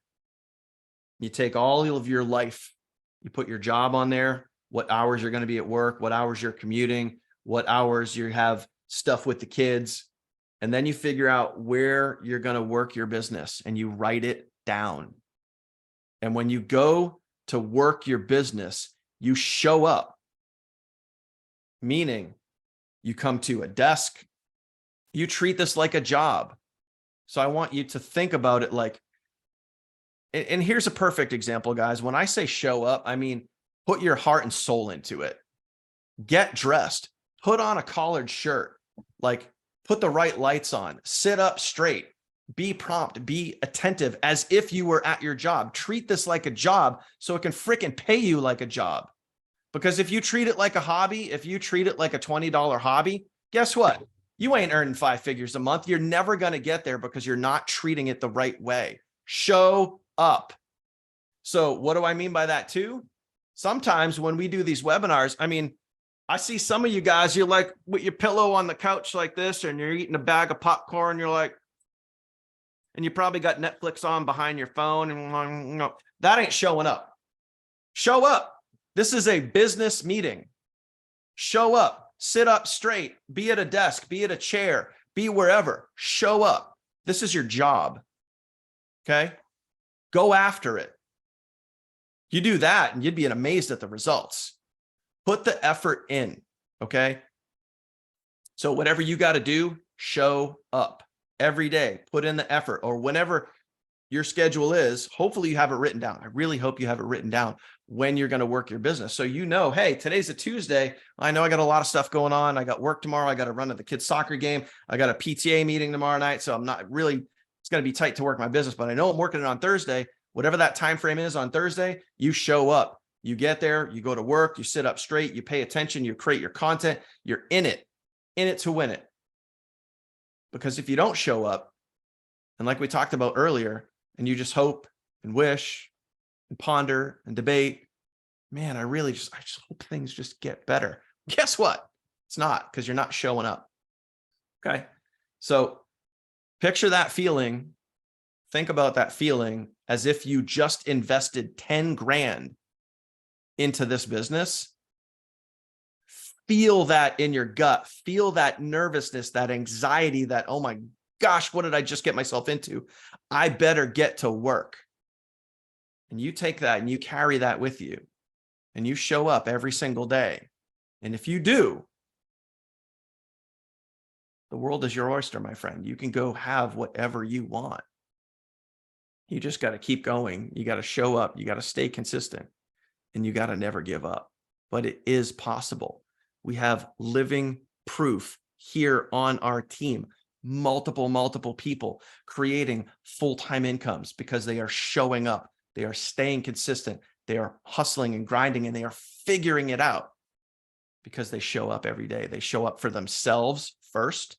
You take all of your life, you put your job on there, what hours you're going to be at work, what hours you're commuting, what hours you have stuff with the kids. And then you figure out where you're going to work your business and you write it down. And when you go to work your business, you show up, meaning you come to a desk, you treat this like a job. So I want you to think about it like, and here's a perfect example, guys. When I say show up, I mean, put your heart and soul into it. Get dressed, put on a collared shirt, like put the right lights on, sit up straight, Be prompt, be attentive as if you were at your job. Treat this like a job so it can freaking pay you like a job. Because if you treat it like a hobby, if you treat it like a $20 hobby, guess what? You ain't earning 5 figures a month. You're never going to get there because you're not treating it the right way. Show up. So what do I mean by that too? Sometimes when we do these webinars, I mean, I see some of you guys, you're like with your pillow on the couch like this, and you're eating a bag of popcorn. You're like, and you probably got Netflix on behind your phone, and no, that ain't showing up. Show up. This is a business meeting. Show up, sit up straight, be at a desk, be at a chair, be wherever. Show up. This is your job. Okay. Go after it. You do that and you'd be amazed at the results. Put the effort in. Okay. So whatever you got to do, show up every day, put in the effort, or whenever your schedule is. Hopefully you have it written down. I really hope you have it written down when you're going to work your business. So, you know, hey, today's a Tuesday. I know I got a lot of stuff going on. I got work tomorrow. I got to run to the kids' soccer game. I got a PTA meeting tomorrow night. So I'm not really, it's going to be tight to work my business, but I know I'm working it on Thursday. Whatever that time frame is on Thursday, you show up, you get there, you go to work, you sit up straight, you pay attention, you create your content, you're in it to win it. Because if you don't show up, and like we talked about earlier, and you just hope and wish and ponder and debate, man, I just hope things just get better. Guess what? It's not, because you're not showing up. Okay. So picture that feeling. Think about that feeling as if you just invested 10 grand into this business. Feel that in your gut, feel that nervousness, that anxiety, that, oh my gosh, what did I just get myself into? I better get to work. And you take that and you carry that with you and you show up every single day. And if you do, the world is your oyster, my friend. You can go have whatever you want. You just got to keep going. You got to show up. You got to stay consistent, and you got to never give up. But it is possible. We have living proof here on our team. Multiple people creating full-time incomes because they are showing up. They are staying consistent. They are hustling and grinding, and they are figuring it out because they show up every day. They show up for themselves first.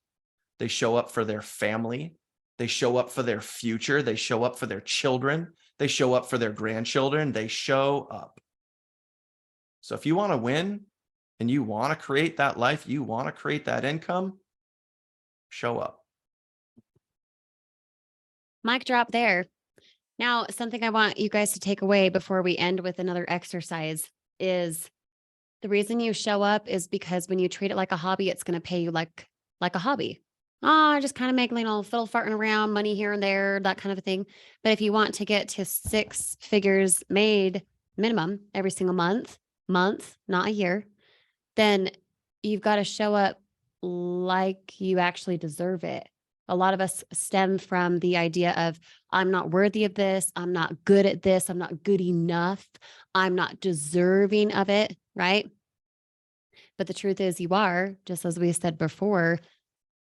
They show up for their family. They show up for their future. They show up for their children. They show up for their grandchildren. They show up. So if you want to win and you want to create that life, you want to create that income, show up. Mic drop there. Now, something I want you guys to take away before we end with another exercise is the reason you show up is because when you treat it like a hobby, it's going to pay you like a hobby. I just kind of make, fiddle farting around, money here and there, that kind of a thing. But if you want to get to 6 figures made minimum every single month, not a year, then you've got to show up like you actually deserve it. A lot of us stem from the idea of, I'm not worthy of this. I'm not good at this. I'm not good enough. I'm not deserving of it, right? But the truth is you are, just as we said before,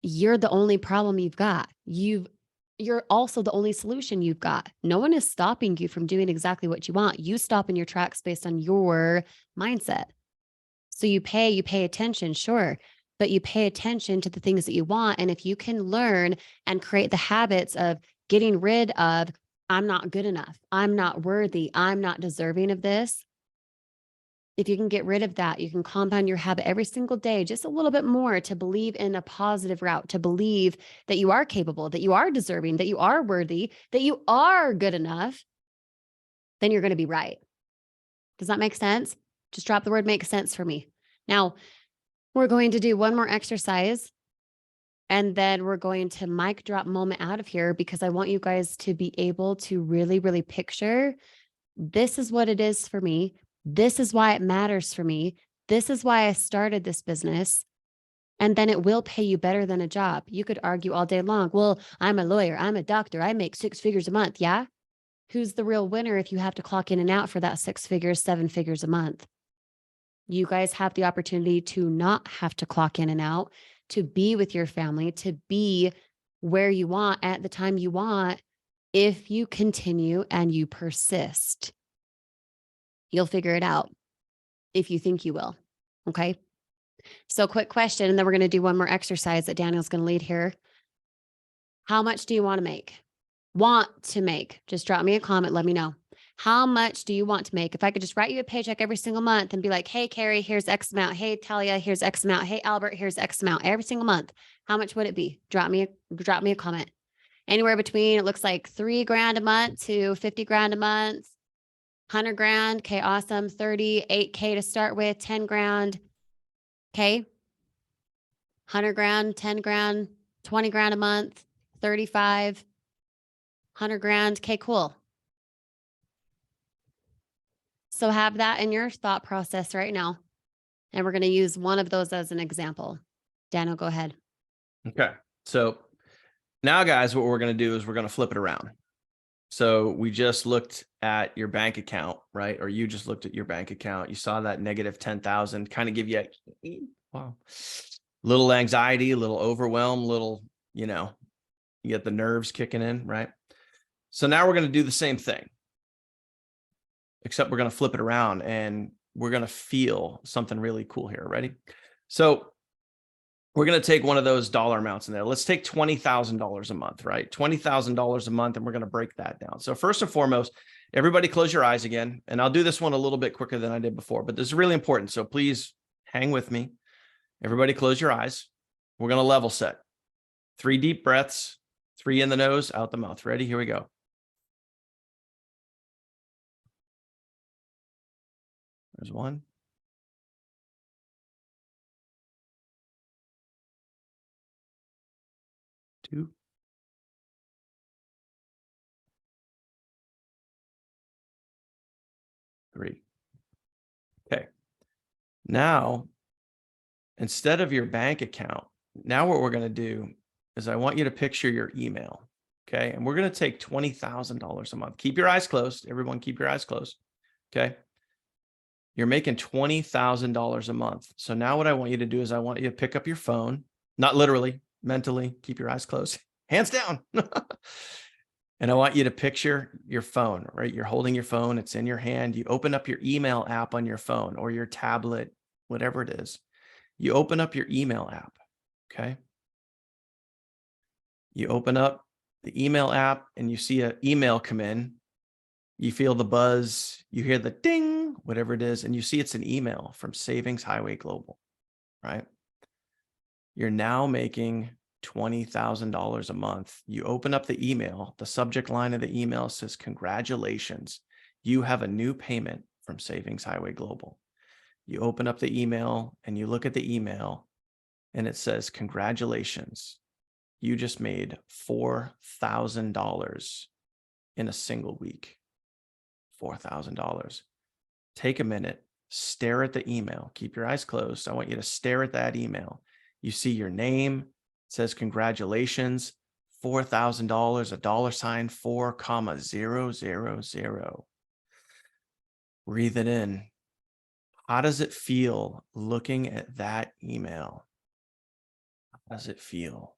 you're the only problem you've got. You're also the only solution you've got. No one is stopping you from doing exactly what you want. You stop in your tracks based on your mindset. So you pay attention, sure, but you pay attention to the things that you want. And if you can learn and create the habits of getting rid of, I'm not good enough, I'm not worthy, I'm not deserving of this. If you can get rid of that, you can compound your habit every single day, just a little bit more, to believe in a positive route, to believe that you are capable, that you are deserving, that you are worthy, that you are good enough, then you're going to be right. Does that make sense? Just drop the word "make sense" for me. Now, we're going to do one more exercise, and then we're going to mic drop moment out of here, because I want you guys to be able to really, really picture, this is what it is for me. This is why it matters for me. This is why I started this business. And then it will pay you better than a job. You could argue all day long, well, I'm a lawyer, I'm a doctor, I make 6 figures a month. Yeah. Who's the real winner if you have to clock in and out for that 6 figures, 7 figures a month? You guys have the opportunity to not have to clock in and out, to be with your family, to be where you want at the time you want if you continue and you persist. You'll figure it out if you think you will. Okay. So, quick question, and then we're going to do one more exercise that Daniel's going to lead here. How much do you want to make? Want to make? Just drop me a comment. Let me know. How much do you want to make? If I could just write you a paycheck every single month and be like, hey, Carrie, here's X amount. Hey, Talia, here's X amount. Hey, Albert, here's X amount every single month. How much would it be? Drop me a comment. Anywhere between, it looks like $3,000 a month to 50 grand a month, 100 grand. Okay, awesome. 38K to start with, 10 grand. Okay. 100 grand, 10 grand, 20 grand a month, 35, 100 grand. Okay, cool. So have that in your thought process right now. And we're going to use one of those as an example. Daniel, go ahead. Okay. So now, guys, what we're going to do is we're going to flip it around. So we just looked at your bank account, right? Or you just looked at your bank account. You saw that negative 10,000 kind of give you a little anxiety, a little overwhelm, little, you get the nerves kicking in, right? So now we're going to do the same thing, except we're going to flip it around and we're going to feel something really cool here. Ready? So we're going to take one of those dollar amounts in there. Let's take $20,000 a month, right? $20,000 a month, and we're going to break that down. So first and foremost, everybody close your eyes again. And I'll do this one a little bit quicker than I did before, but this is really important. So please hang with me. Everybody close your eyes. We're going to level set. 3 deep breaths, 3 in the nose, out the mouth. Ready? Here we go. There's 1. 2. 3. Okay. Now, instead of your bank account, now what we're going to do is I want you to picture your email. Okay. And we're going to take $20,000 a month. Keep your eyes closed. Everyone keep your eyes closed. Okay. You're making $20,000 a month. So now what I want you to do is I want you to pick up your phone, not literally, mentally, keep your eyes closed, hands down. And I want you to picture your phone, right? You're holding your phone. It's in your hand. You open up your email app on your phone or your tablet, whatever it is. You open up your email app. Okay. You open up the email app and you see an email come in. You feel the buzz, you hear the ding, whatever it is, and you see it's an email from Savings Highway Global, right? You're now making $20,000 a month. You open up the email, the subject line of the email says, congratulations, you have a new payment from Savings Highway Global. You open up the email and you look at the email and it says, congratulations, you just made $4,000 in a single week. $4,000. Take a minute, stare at the email. Keep your eyes closed. I want you to stare at that email. You see your name. It says congratulations, $4,000, $4,000,000. Breathe it in. How does it feel looking at that email? How does it feel?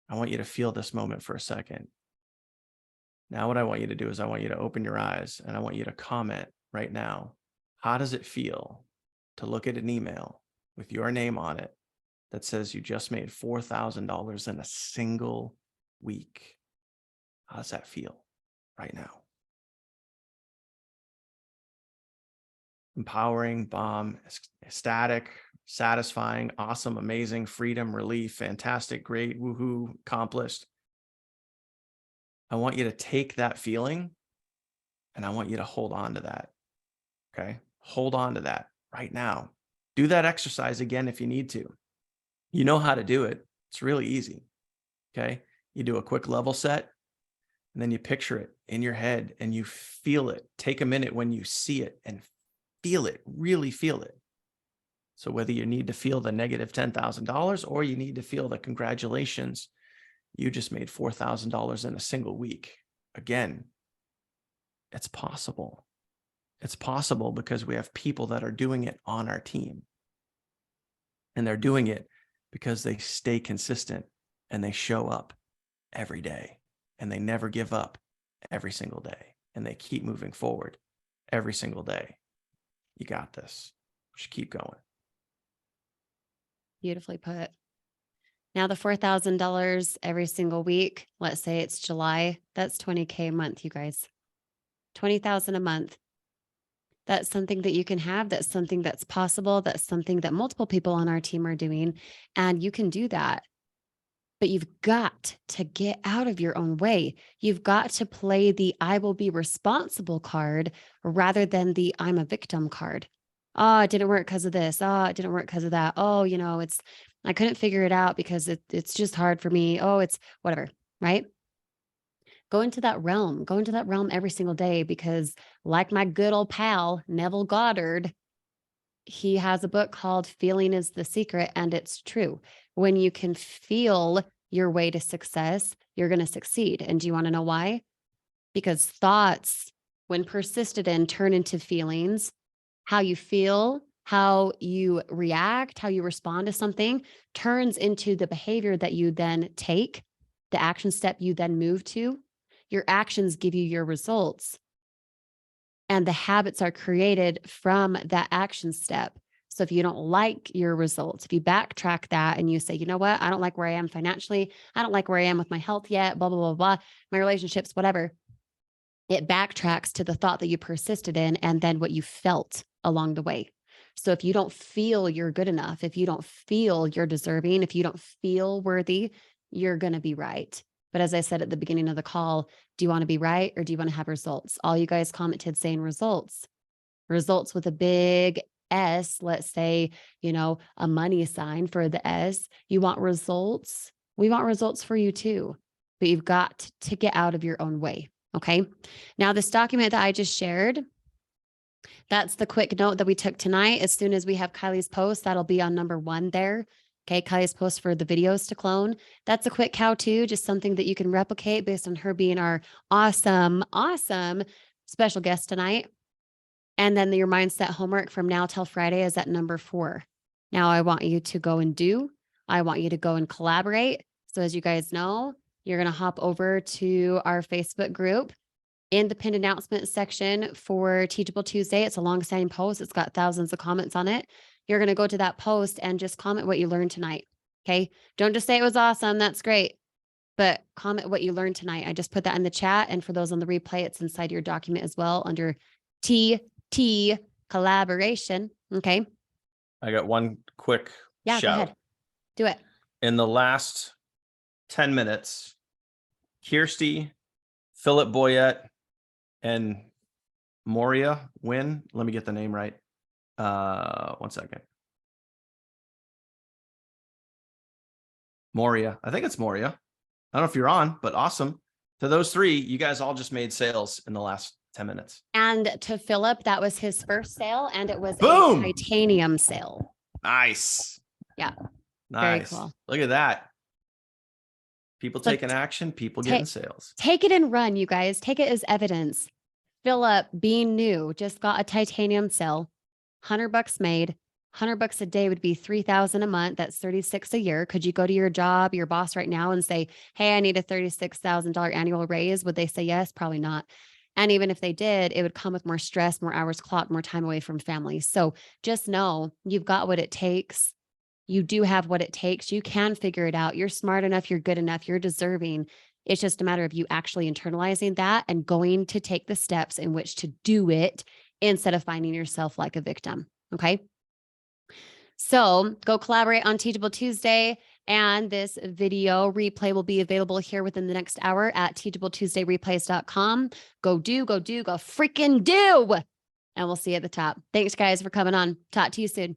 I want you to feel this moment for a second. Now, what I want you to do is I want you to open your eyes and I want you to comment right now. How does it feel to look at an email with your name on it that says you just made $4,000 in a single week? How does that feel right now? Empowering, bomb, ecstatic, satisfying, awesome, amazing, freedom, relief, fantastic, great, woohoo, accomplished. I want you to take that feeling and I want you to hold on to that. Okay. Hold on to that right now. Do that exercise again if you need to. You know how to do it. It's really easy. Okay. You do a quick level set and then you picture it in your head and you feel it. Take a minute when you see it and feel it, really feel it. So whether you need to feel the negative $10,000 or you need to feel the congratulations, you just made $4,000 in a single week. Again, it's possible. It's possible because we have people that are doing it on our team. And they're doing it Because they stay consistent and they show up every day and they never give up every single day and they keep moving forward every single day. You got this. Just keep going. Beautifully put. Now the $4,000 every single week, let's say it's July, that's $20K a month, you guys. $20,000 a month. That's something that you can have. That's something that's possible. That's something that multiple people on our team are doing. And you can do that. But you've got to get out of your own way. You've got to play the I will be responsible card rather than the I'm a victim card. Oh, it didn't work because of this. Oh, it didn't work because of that. Oh, I couldn't figure it out because it's just hard for me. Oh, it's whatever, right? Go into that realm. Go into that realm every single day because, like my good old pal, Neville Goddard, he has a book called Feeling is the Secret, and it's true. When you can feel your way to success, you're going to succeed. And do you want to know why? Because thoughts, when persisted in, turn into feelings. How you feel, how you react, how you respond to something turns into the behavior that you then take, the action step you then move to. Your actions give you your results. And the habits are created from that action step. So if you don't like your results, if you backtrack that and you say, you know what, I don't like where I am financially, I don't like where I am with my health yet, blah, blah, blah, blah, my relationships, whatever, it backtracks to the thought that you persisted in and then what you felt along the way. So if you don't feel you're good enough, if you don't feel you're deserving, if you don't feel worthy, you're going to be right. But as I said at the beginning of the call, do you want to be right or do you want to have results? All you guys commented saying results with a big S, let's say, a money sign for the S. You want results? We want results for you too, but you've got to get out of your own way. Okay. Now this document that I just shared, that's the quick note that we took tonight. As soon as we have Kylie's post, that'll be on number 1 there. Okay. Kylie's post for the videos to clone. That's a quick how to, just something that you can replicate based on her being our awesome special guest tonight. And then your mindset homework from now till Friday is at number 4. Now I want you to go and do. I want you to go and collaborate. So as you guys know, you're going to hop over to our Facebook group in the pinned announcement section for Teachable Tuesday. It's a long-standing post. It's got thousands of comments on it. You're going to go to that post and just comment what you learned tonight. Okay. Don't just say it was awesome. That's great. But comment what you learned tonight. I just put that in the chat. And for those on the replay, it's inside your document as well under TT collaboration. Okay. I got one quick Yeah, shout. go ahead. Do it. In the last 10 minutes, Kirsty, Philip Boyette, and Moria Win. Let me get the name right. 1 second. Moria. I think it's Moria. I don't know if you're on, but awesome. To those 3, you guys all just made sales in the last 10 minutes. And to Philip, that was his first sale, and it was Boom! a titanium sale. Nice. Yeah. Nice. Very cool. Look at that. People So taking action, people getting sales. Take it and run, you guys. Take it as evidence. Philip, being new, just got a titanium sale, $100 made. $100 a day would be $3,000 a month. That's $36,000 a year. Could you go to your job, your boss right now and say, hey, I need a $36,000 annual raise? Would they say yes? Probably not. And even if they did, it would come with more stress, more hours clocked, more time away from family. So just know you've got what it takes. You do have what it takes. You can figure it out. You're smart enough. You're good enough. You're deserving. It's just a matter of you actually internalizing that and going to take the steps in which to do it instead of finding yourself like a victim. Okay. So go collaborate on Teachable Tuesday. And this video replay will be available here within the next hour at teachabletuesdayreplays.com. Go freaking do. And we'll see you at the top. Thanks guys for coming on. Talk to you soon.